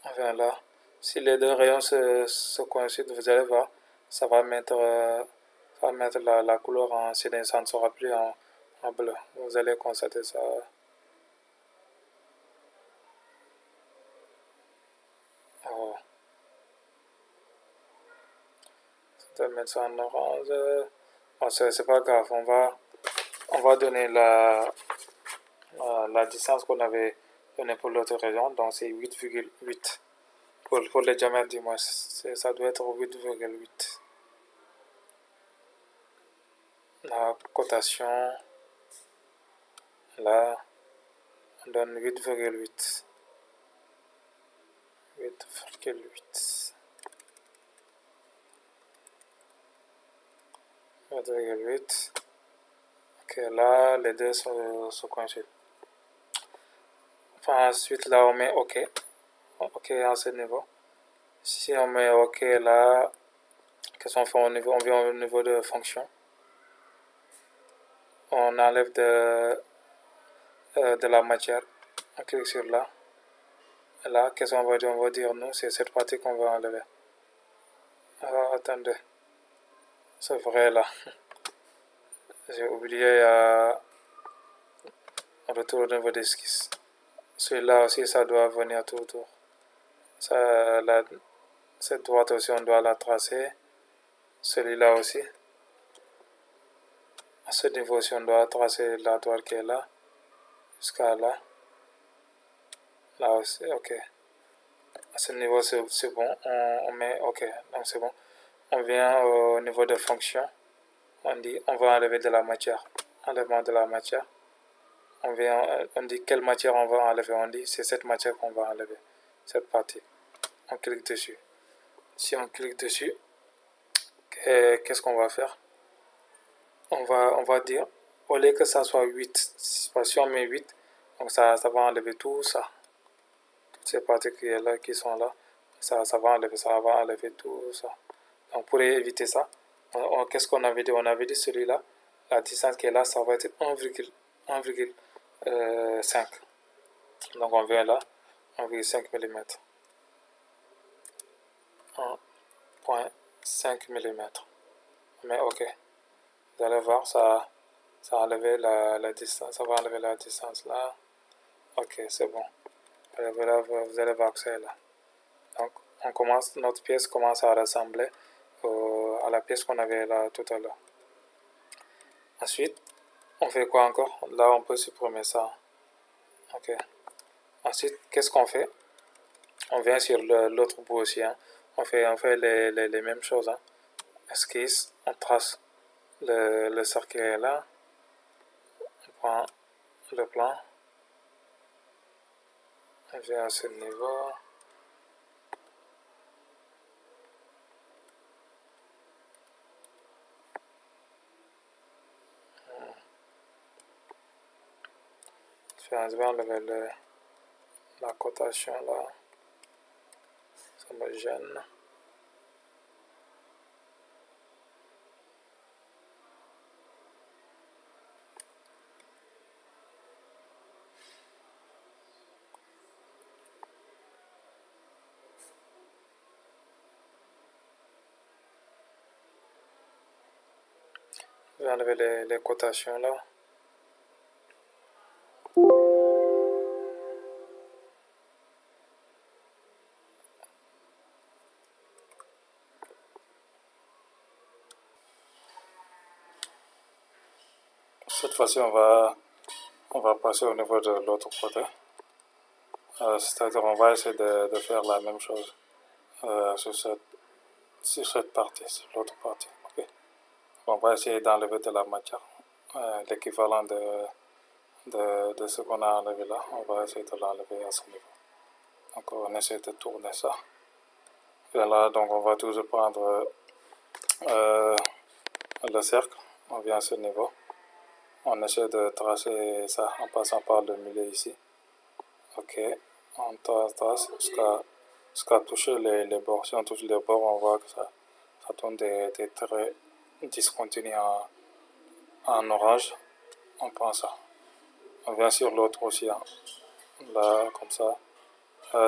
Speaker 1: Enfin là, si les deux rayons se coïncident, vous allez voir, ça va mettre la couleur en CD, ça ne sera plus en bleu. Vous allez constater ça. Oh. Ça va mettre ça en orange. Bon, c'est pas grave, on va donner la distance qu'on avait donnée pour l'autre rayon, donc c'est 8,8. Pour les diamètres du moins, ça doit être 8,8. La cotation, là, on donne 8,8. 8,8. 8,8. Ok, là, les deux sont coïncident. Enfin, ensuite, là, on met OK. OK à ce niveau. Si on met OK là, qu'est-ce qu'on fait au niveau? On vient au niveau de fonction. On enlève de la matière. On clique sur là. Et là, qu'est-ce qu'on va dire? On va dire nous, c'est cette partie qu'on va enlever. Alors, attendez. C'est vrai là. J'ai oublié un retour au niveau d'esquisse. Celui-là aussi, ça doit venir tout autour. Ça, cette droite aussi, on doit la tracer. Celui-là aussi. À ce niveau aussi, on doit tracer la droite qui est là. Jusqu'à là. Là aussi, ok. À ce niveau, c'est bon. On met ok. Donc c'est bon. On vient au niveau de fonction. On dit on va enlever de la matière. Enlèvement de la matière. On dit quelle matière on va enlever. On dit c'est cette matière qu'on va enlever. Cette partie. On clique dessus. Si on clique dessus, qu'est-ce qu'on va faire? On va dire, au lieu que ça soit 8, si on met 8, donc ça va enlever tout ça. Toutes ces parties qui sont là, ça va enlever tout ça. Donc pour éviter ça, qu'est-ce qu'on avait dit? On avait dit celui-là, la distance qui est là, ça va être 1,5. Donc on vient là, 1,5 mm. 1,5 mm. Mais ok. Vous allez voir, ça a enlevé la distance. Ça va enlever la distance là. Ok, c'est bon. Vous allez voir que c'est là. Donc, notre pièce commence à ressembler à la pièce qu'on avait là tout à l'heure. Ensuite, on fait quoi encore? Là, on peut supprimer ça. Ok. Ensuite, qu'est-ce qu'on fait? On vient sur l'autre bout aussi. Hein. On fait les mêmes choses. Hein. Esquisse, on trace le cercle là. On prend le plan. On vient à ce niveau. Je vais enlever la cotation là. Ça me gêne. Je vais enlever les cotations là. Cette fois-ci, on va passer au niveau de l'autre côté. C'est-à-dire, on va essayer de faire la même chose sur cette partie, sur l'autre partie. Okay. On va essayer d'enlever de la matière, l'équivalent de ce qu'on a enlevé là. On va essayer de l'enlever à ce niveau. Donc, on essaie de tourner ça. Et là, donc, on va toujours prendre le cercle. On vient à ce niveau. On essaie de tracer ça en passant par le milieu ici. Ok, on trace jusqu'à toucher les bords. Si on touche les bords, on voit que ça donne des traits discontinus en orange. On prend ça. On vient sur l'autre aussi, hein. Là, comme ça.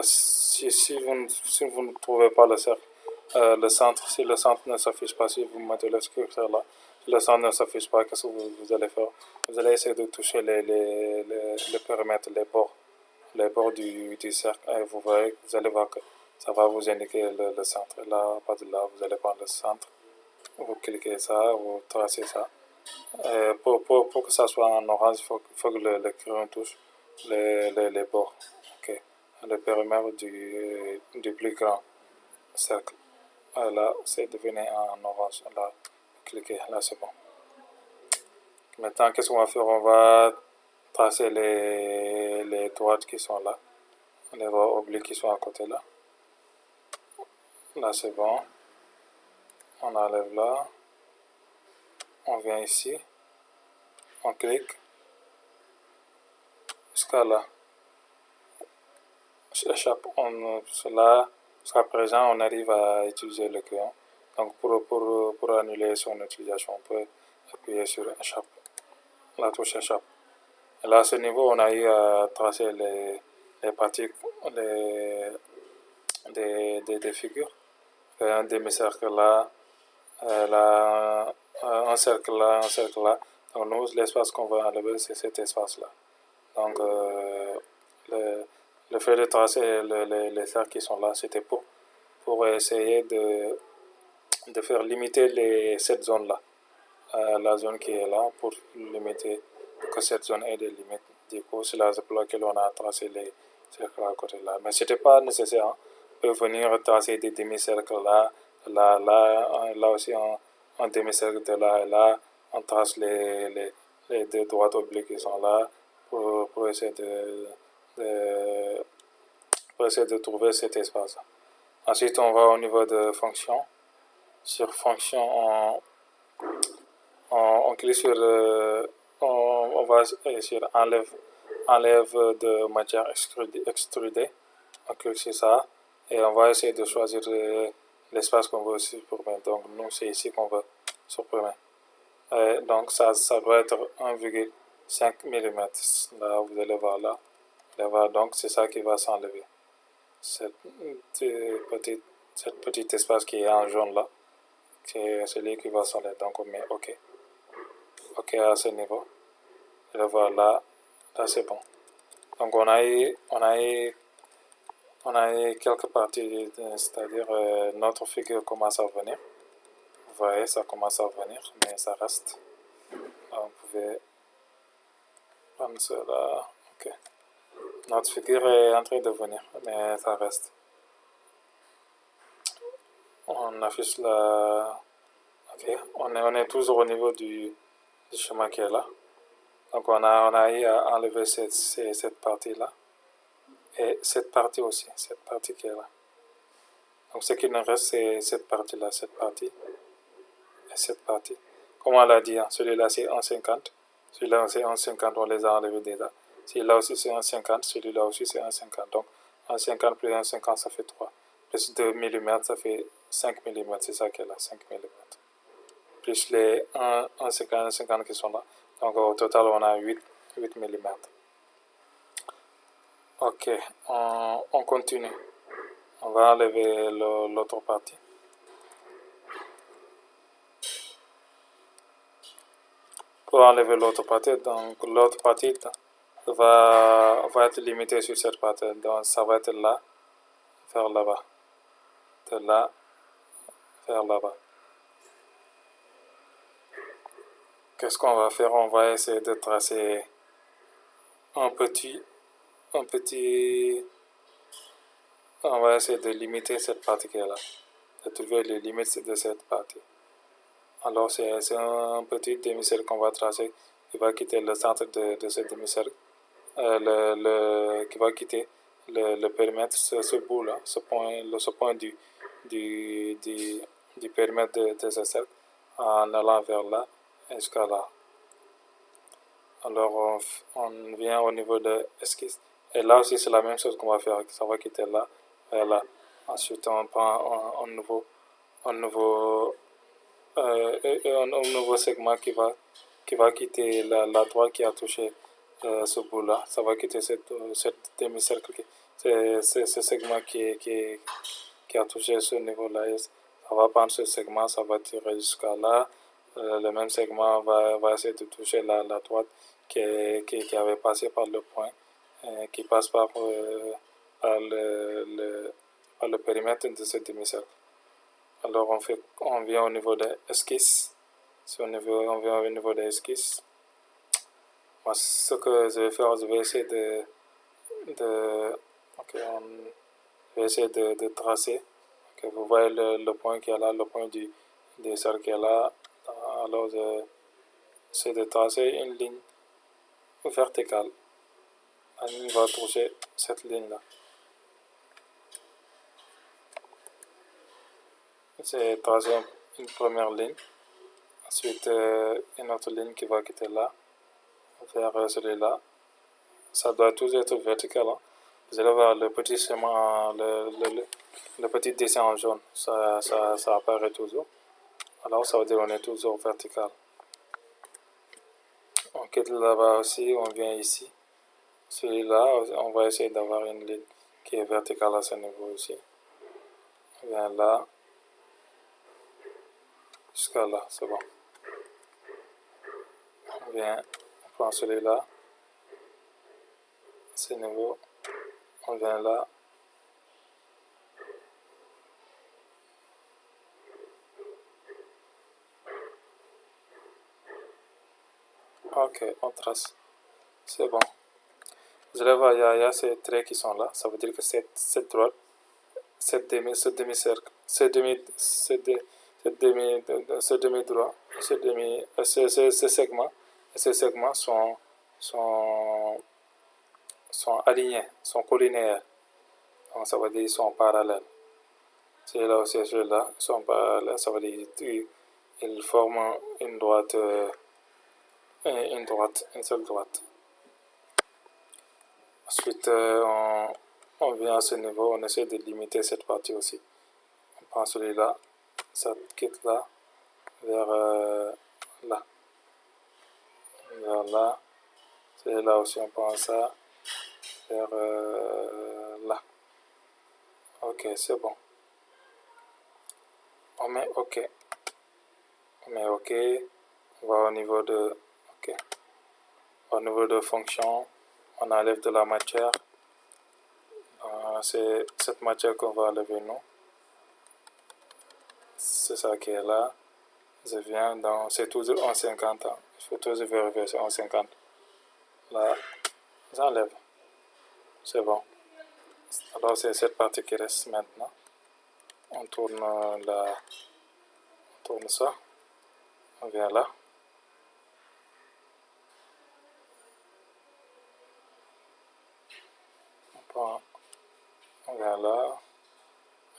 Speaker 1: Si vous ne trouvez pas le cercle, le centre, si le centre ne s'affiche pas, si vous mettez le curseur là, si le centre ne s'affiche pas, qu'est-ce que vous allez faire? Vous allez essayer de toucher le périmètre, les bords du cercle, et vous allez voir que ça va vous indiquer le centre. Et là, à partir de là, vous allez prendre le centre, vous cliquez ça, vous tracez ça. Et pour que ça soit en orange, il faut que le crayon touche les bords. Ok. Le périmètre du plus grand cercle. Là, c'est devenu en orange. Là, cliquez, là c'est bon. Maintenant, qu'est-ce qu'on va faire? On va tracer les droites qui sont là, les bords obliques qui sont à côté là. Là c'est bon. On enlève là. On vient ici. On clique. Jusqu'à là. Échappe. Là, jusqu'à présent, on arrive à utiliser le crayon. Donc pour annuler son utilisation, on peut appuyer sur échappe. La touche échappe. Et là, à ce niveau, on a eu à tracer les parties des figures. Un demi-cercle là, un cercle là, un cercle là. Donc nous, l'espace qu'on va enlever, c'est cet espace-là. Donc le fait de tracer les cercles qui sont là, c'était pour essayer de faire limiter cette zone-là. La zone qui est là, pour limiter que cette zone ait des limites. Du coup, c'est là pour laquelle on a tracé les cercles à côté là. Mais ce n'était pas nécessaire. Hein. On peut venir tracer des demi-cercles là, là aussi un demi-cercle de là et là. On trace les deux droites obliques qui sont là pour essayer pour essayer de trouver cet espace. Ensuite, on va au niveau de fonction. Sur fonction, on clique sur on va sur enlève de matière extrudée. On clique sur ça et on va essayer de choisir l'espace qu'on veut supprimer. Donc nous c'est ici qu'on veut supprimer. Donc ça doit être 1,5 mm. Là vous allez voir là. Vous allez voir, donc c'est ça qui va s'enlever. Cette petit espace qui est en jaune là. C'est celui qui va s'enlever. Donc on met OK. OK à ce niveau. Et le voilà, là c'est bon. Donc on a eu quelques parties, c'est-à-dire notre figure commence à venir. Vous voyez, ça commence à venir, mais ça reste. Là, vous pouvez prendre cela. OK. Notre figure est en train de venir, mais ça reste. On affiche la... OK. On est toujours au niveau du chemin qui est là. Donc on a eu à enlever cette partie-là. et cette partie aussi, cette partie qui est là. Donc ce qui nous reste, c'est cette partie-là, cette partie et cette partie. Comme on l'a dit, hein, celui-là c'est 1,50, celui-là c'est 1,50, on les a enlevés déjà. Celui-là aussi c'est 1,50, celui-là aussi c'est 1,50. Donc 1,50 plus 1,50 ça fait 3. Plus 2 mm ça fait 5 mm, c'est ça qui est là, 5 mm. Plus les 1,50, 1,50 qui sont là. Donc au total on a 8 mm. Ok, on continue. On va enlever l'autre partie. Pour enlever l'autre partie, donc l'autre partie va être limitée sur cette partie. Donc ça va être là, vers là-bas. De là, vers là-bas. Qu'est-ce qu'on va faire? On va essayer de tracer un petit, on va essayer de limiter cette partie qui est là. De trouver les limites de cette partie. Alors c'est un petit demi-cercle qu'on va tracer qui va quitter le centre de ce demi-cercle. Qui va quitter le périmètre, ce bout-là, ce point du périmètre de ce cercle en allant vers là jusqu'à là. Alors on vient au niveau de esquisse. Et là aussi c'est la même chose qu'on va faire. Ça va quitter là vers là. Ensuite on prend un nouveau segment qui va quitter la droite qui a touché ce bout-là. Ça va quitter cette demi-cercle, ce segment qui a touché ce niveau-là. Ça va prendre ce segment, ça va tirer jusqu'à là. Le même segment va essayer de toucher la droite qui avait passé par le point, qui passe par le périmètre de ce demi-cercle. Alors on vient au niveau de l'esquisse. Si on vient au niveau de l'esquisse, moi ce que je vais faire, je vais essayer de tracer. Okay, vous voyez le point qui est là, le point du cercle qui est là. Alors j'essaie de tracer une ligne verticale. La ligne va toucher cette ligne-là. J'ai tracé une première ligne. Ensuite, une autre ligne qui va quitter là, vers celui-là. Ça doit toujours être vertical. Hein. Vous allez voir le petit schéma, le petit dessin en jaune, ça apparaît toujours. Alors ça veut dire qu'on est toujours vertical. On quitte là-bas aussi, on vient ici. Celui-là, on va essayer d'avoir une ligne qui est verticale à ce niveau aussi. On vient là, jusqu'à là, c'est bon. On prend celui-là, ce niveau, on vient là. Ok, on trace. C'est bon. Vous allez voir, il y a ces traits qui sont là. Ça veut dire que cette droite, ce demi-cercle, ce demi-droit, ce segment, et ces segments sont alignés, sont collinéaires. Donc ça veut dire qu'ils sont parallèles. Celui-là aussi, celui-là, sont parallèles. Ça veut dire qu'ils forment une droite, une seule droite. Ensuite, on vient à ce niveau, on essaie de limiter cette partie aussi. On prend celui-là, ça quitte là, vers là. Vers là. Celui-là aussi, on prend ça, vers là. Ok, c'est bon. On met OK. On met OK. On va au niveau de OK. Au niveau de fonction, on enlève de la matière. C'est cette matière qu'on va enlever, nous. C'est ça qui est là. Je viens dans. C'est toujours 1,50. Hein. Il faut toujours vérifier, c'est 1,50. Là, j'enlève. C'est bon. Alors, c'est cette partie qui reste maintenant. On tourne on tourne ça. On vient là. On On vient là,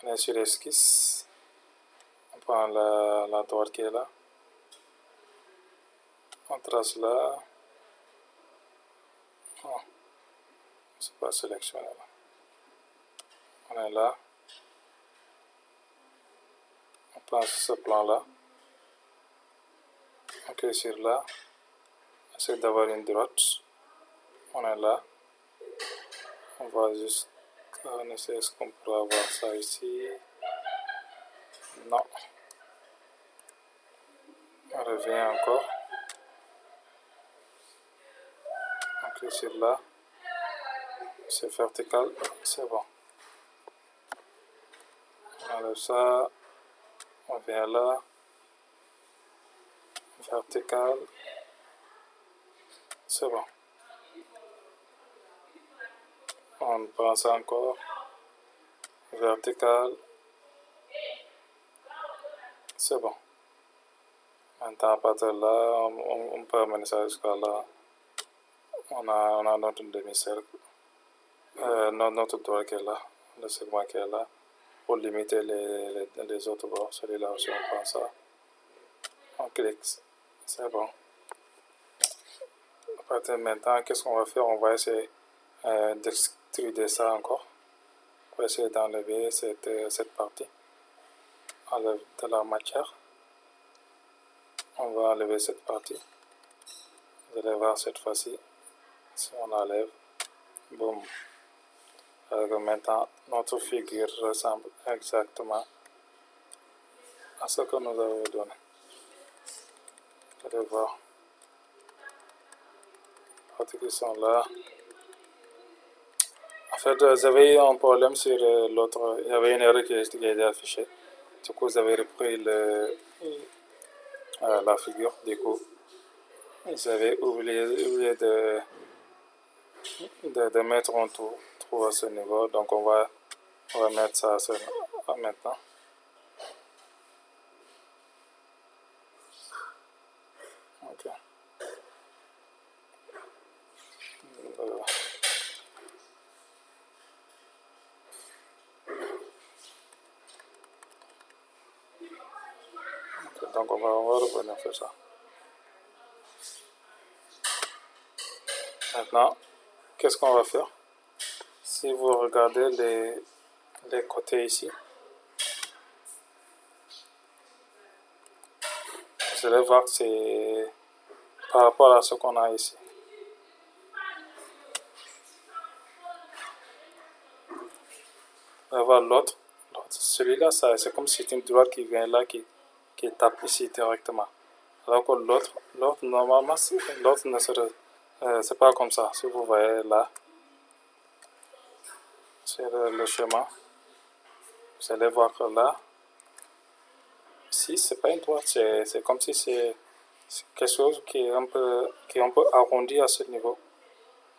Speaker 1: on est sur esquisse, on prend la droite qui est là, on trace là, oh, c'est pas sélectionné là, on est là, on prend ce plan là, on clique sur là, on essaie d'avoir une droite, on est là, on va juste, on essaie, est-ce qu'on pourra avoir ça ici, non, on revient encore, on clique sur là, c'est vertical, c'est bon, on enlève ça, on vient là, vertical, c'est bon, on prend ça encore, vertical, c'est bon. Maintenant à partir de là, on peut amener ça jusqu'à là, on a notre demi-cercle, notre doigt qui est là, le segment qui est là, pour limiter les autres bords. Celui-là aussi on prend ça, on clique, c'est bon. À partir de maintenant, qu'est-ce qu'on va faire? On va essayer d'extruder ça encore. On va essayer d'enlever cette partie. Enlève de la matière. On va enlever cette partie. Vous allez voir cette fois-ci, si on enlève, boum. Alors maintenant, notre figure ressemble exactement à ce que nous avons donné. Vous allez voir. Les parties qui sont là. En fait, j'avais eu un problème sur l'autre. Il y avait une erreur qui a été affichée. Du coup, vous avez repris la figure. Du coup, vous avez oublié de mettre un trou à ce niveau. Donc, on va mettre ça maintenant. Ok. Donc, on va revenir faire ça. Maintenant, qu'est-ce qu'on va faire? Si vous regardez les côtés ici, vous allez voir que c'est par rapport à ce qu'on a ici. Vous allez voir l'autre. Celui-là, c'est comme si c'est une droite qui vient là, qui tape ici directement. Alors que l'autre, normalement, l'autre ne serait, c'est pas comme ça. Si vous voyez là, sur le chemin, vous allez voir que là, ici, c'est pas une droite, c'est comme si c'est quelque chose qui est un peu arrondi à ce niveau.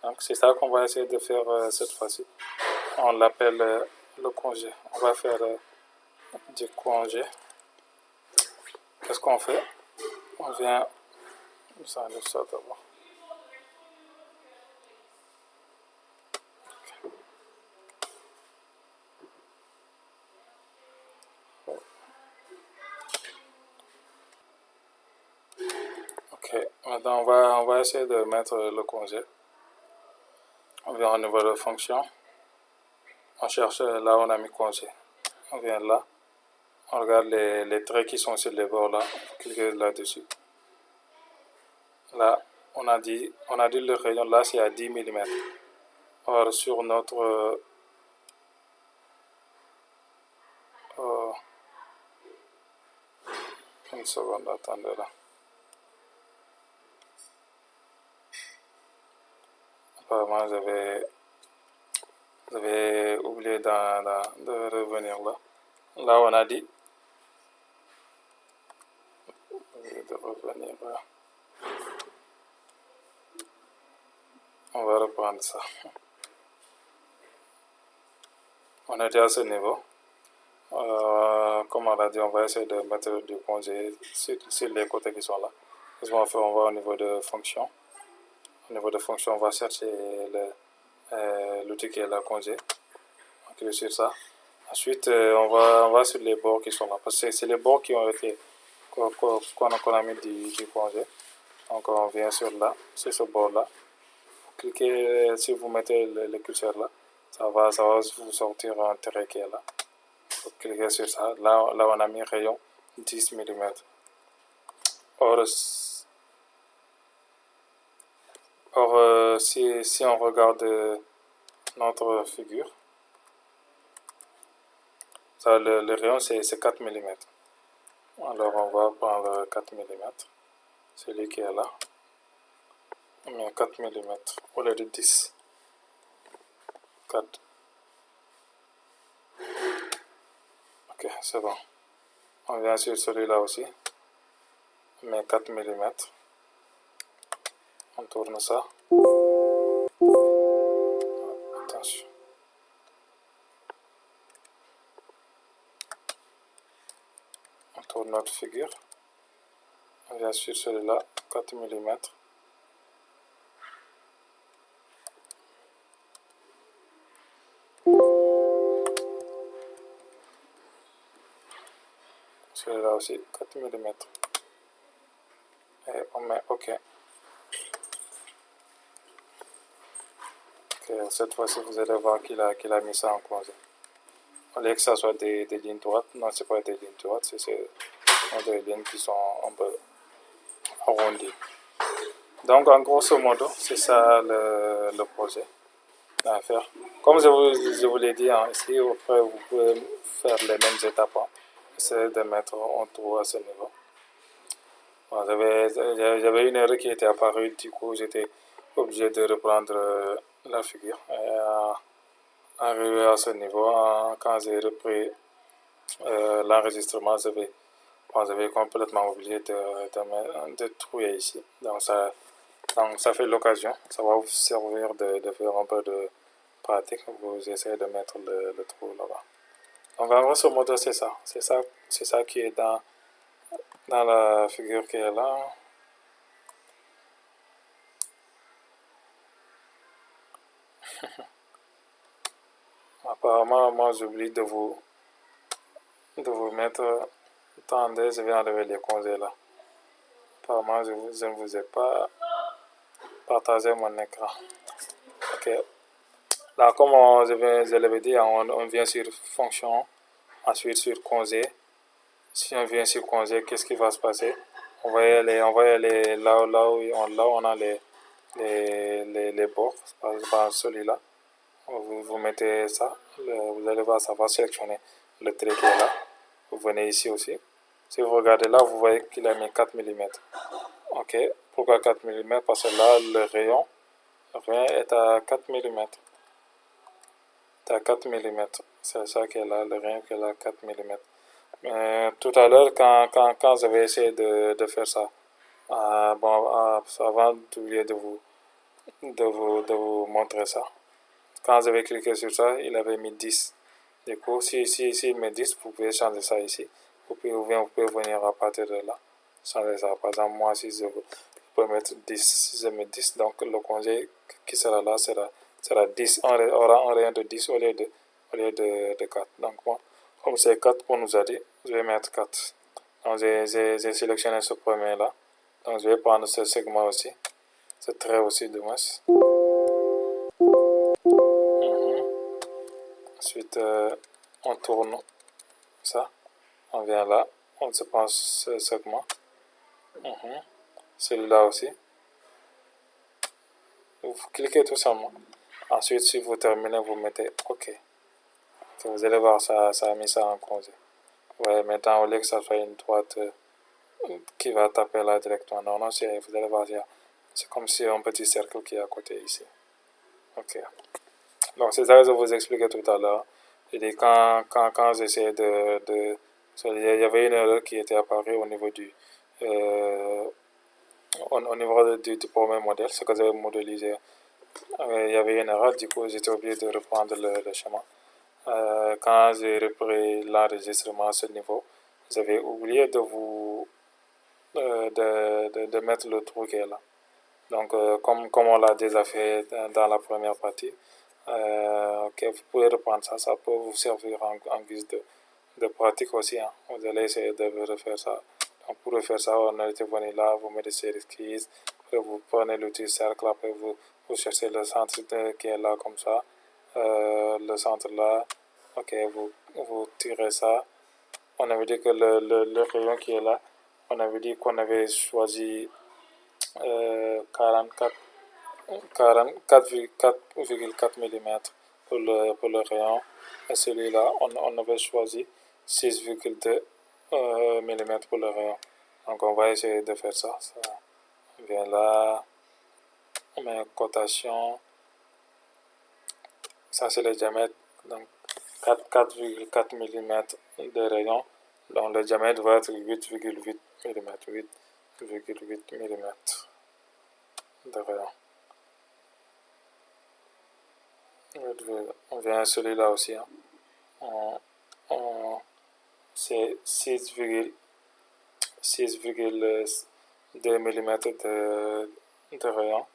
Speaker 1: Donc c'est ça qu'on va essayer de faire cette fois-ci. On l'appelle le congé. On va faire du congé. Qu'est-ce qu'on fait? On vient, on enlève ça d'abord. Ok, maintenant on va essayer de mettre le congé. On vient au niveau de fonction. On cherche là où on a mis congé. On vient là. On regarde les traits qui sont sur les bords là. Cliquez là-dessus. Là, on a dit le rayon là c'est à 10 mm. Or sur notre une seconde, attendez là. Apparemment, j'avais oublié de revenir là. Là, on a dit de revenir là. On va reprendre ça. On était à ce niveau. Comme on a dit, on va essayer de mettre du congé sur les côtés qui sont là. Qu'est-ce qu'on va faire? On va au niveau de fonction. Au niveau de fonction, on va chercher l'outil qui est là, congé. On clique sur ça. Ensuite, on va sur les bords qui sont là, parce que c'est les bords qui ont été qu'on a mis du congé. Donc on vient sur là, sur ce bord là. Cliquez, si vous mettez le curseur là, ça va vous sortir un trait qui est là. Vous cliquez sur ça. Là on a mis rayon 10 mm. Or, si on regarde notre figure, ça, le rayon c'est 4 mm. Alors on va prendre 4 mm, celui qui est là. On met 4 mm au lieu de 10. 4. Ok, c'est bon. On vient sur celui-là aussi. On met 4 mm. On tourne ça. Attention. On tourne notre figure. On vient sur celui-là, 4 mm. Celui-là aussi, 4 mm. Et on met OK. Ok, cette fois-ci, vous allez voir qu'il a mis ça en congé. Au lieu que ça soit des lignes droites, non, c'est pas des lignes droites, c'est des lignes qui sont un peu arrondies. Donc, en grosso modo, c'est ça le projet à faire. Comme je vous l'ai dit, hein, ici, après, vous pouvez faire les mêmes étapes. Hein. Essayez de mettre un trou à ce niveau. Bon, j'avais une erreur qui était apparue, du coup, j'étais obligé de reprendre la figure. Et, arrivé à ce niveau, quand j'ai repris l'enregistrement, j'avais complètement oublié de trouver ici. Donc ça fait l'occasion, ça va vous servir de faire un peu de pratique. Vous essayez de mettre le trou là-bas. Donc en grosso modo, c'est ça. C'est ça qui est dans la figure qui est là. Apparemment, moi j'oublie de vous mettre. Attendez, je vais enlever les congés là. Apparemment, je ne vous ai pas partagé mon écran. Ok. Là, comme je l'avais dit, on vient sur fonction, ensuite sur congé. Si on vient sur congé, qu'est-ce qui va se passer? On va y aller là où on a les bords, par exemple celui-là. Vous mettez ça, vous allez voir, ça va sélectionner le trait qui est là. Vous venez ici aussi. Si vous regardez là, vous voyez qu'il a mis 4 mm. Ok, pourquoi 4 mm? Parce que là, le rayon est à 4 mm. C'est à 4 mm. C'est ça qui est là, le rayon qui est là, 4 mm. Mais tout à l'heure, quand j'avais essayé de faire ça, avant d'oublier de vous montrer ça, quand j'avais cliqué sur ça, il avait mis 10. Du coup, si il met 10, vous pouvez changer ça ici. Vous pouvez venir à partir de là, changer ça. Par exemple, moi, si je peux mettre 10, si je mets 10, donc le congé qui sera là sera 10. On aura un rayon de 10 au lieu de 4. Donc, moi, comme c'est 4 qu'on nous a dit, je vais mettre 4. Donc, j'ai sélectionné ce premier là. Donc, je vais prendre ce segment aussi. Ce trait aussi de moins. Ensuite, on tourne ça. On vient là. On se prend ce segment. Celui-là aussi. Vous cliquez tout simplement. Ensuite, si vous terminez, vous mettez OK. Vous allez voir, ça a mis ça en congé. Ouais, maintenant, au lieu que ça soit une droite qui va taper là directement, non, vous allez voir, c'est comme si un petit cercle qui est à côté ici. OK. Donc, c'est ça que je vous expliquais tout à l'heure. J'ai dit, quand j'essayais il y avait une erreur qui était apparue au niveau au niveau du premier modèle, ce que j'avais modélisé. Il y avait une erreur, du coup, j'étais obligé de reprendre le chemin. Quand j'ai repris l'enregistrement à ce niveau, j'avais oublié de mettre le trou qui est là. Donc, comme on l'a déjà fait dans la première partie, ok, vous pouvez reprendre ça, ça peut vous servir en guise de pratique aussi, hein. Vous allez essayer de refaire ça. Donc, pour refaire ça, on a été venu là, vous mettez série keys, après vous prenez l'outil cercle, après vous cherchez le centre qui est là comme ça, le centre là, ok, vous tirez ça. On avait dit que le rayon qui est là, on avait dit qu'on avait choisi 44 44,4 mm pour le rayon. Et celui-là, on avait choisi 6,2 mm pour le rayon. Donc on va essayer de faire ça. On vient là, on met cotation. Ça c'est le diamètre. Donc 4,4 mm de rayon. Donc le diamètre va être 8,8 mm. 8,8 mm de rayon. On vient à celui-là aussi, hein. C'est 6,2 mm de rayon.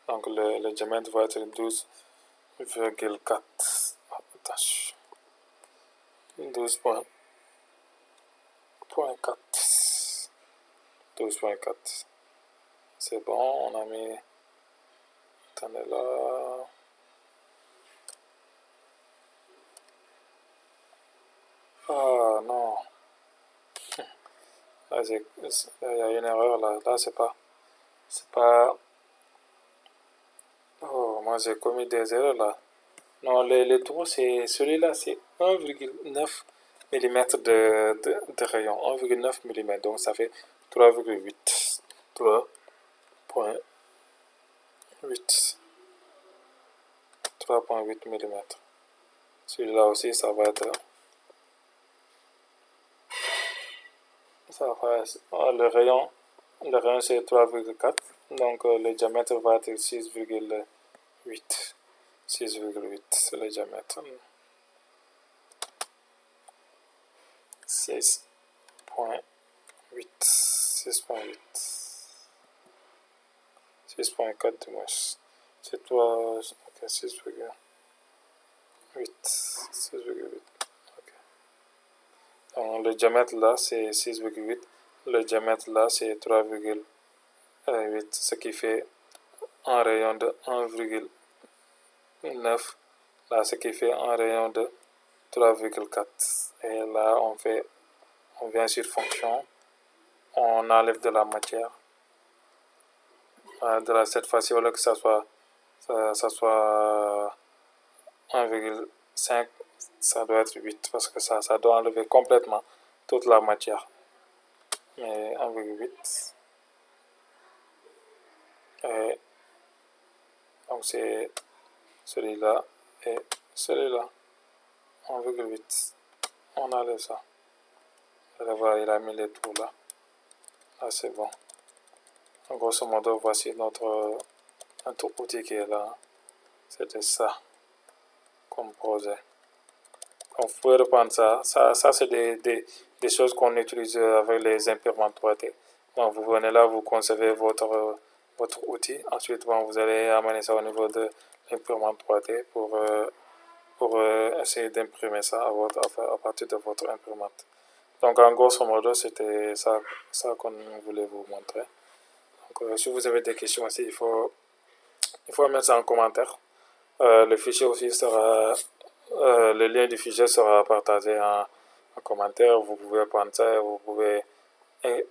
Speaker 1: Donc le diamètre va être 12,4. Attention. 12,4. C'est bon, on a mis. Attendez là. Ah non. Là, il y a une erreur là. Là, c'est pas. Oh, moi j'ai commis des erreurs là. Non, les trous, c'est celui-là, c'est 1,9 mm de rayon. 1,9 mm, donc ça fait 3,8. 3,8. 3,8 mm. Celui-là aussi, ça va être. Le rayon c'est 3,4. Donc le diamètre va être 6,8. 6,8, c'est le diamètre. 6,8. 6,4 du moins. C'est toi. Ok, 6,8. 6,8. Ok. Donc le diamètre là, c'est 6,8. Le diamètre là, c'est 3,8. Ce qui fait un rayon de 1,9. Là, ce qui fait un rayon de 3,4. Et là, on vient sur fonction, on enlève de la matière. Cette fois-ci, au lieu que ça soit 1,5, ça doit être 8 parce que ça doit enlever complètement toute la matière. Mais 1,8. Et donc c'est celui-là et celui-là. 1,8. On enlève ça. Vous allez voir, il a mis les trous là. Là, c'est bon. En grosso modo, voici notre outil qui est là. C'était ça comme projet. Donc, vous pouvez reprendre ça. Ça c'est des choses qu'on utilise avec les imprimantes 3D. Donc, vous venez là, vous concevez votre outil. Ensuite, bon, vous allez amener ça au niveau de l'imprimante 3D pour essayer d'imprimer ça à partir de votre imprimante. Donc, en grosso modo, c'était ça qu'on voulait vous montrer. Donc, si vous avez des questions aussi, il faut mettre ça en commentaire. Le fichier aussi sera, le lien du fichier sera partagé en commentaire. Vous pouvez prendre ça et vous pouvez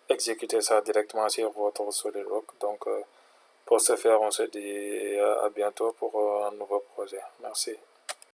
Speaker 1: exécuter ça directement sur votre SolidWorks. Donc, pour ce faire, on se dit à bientôt pour un nouveau projet. Merci.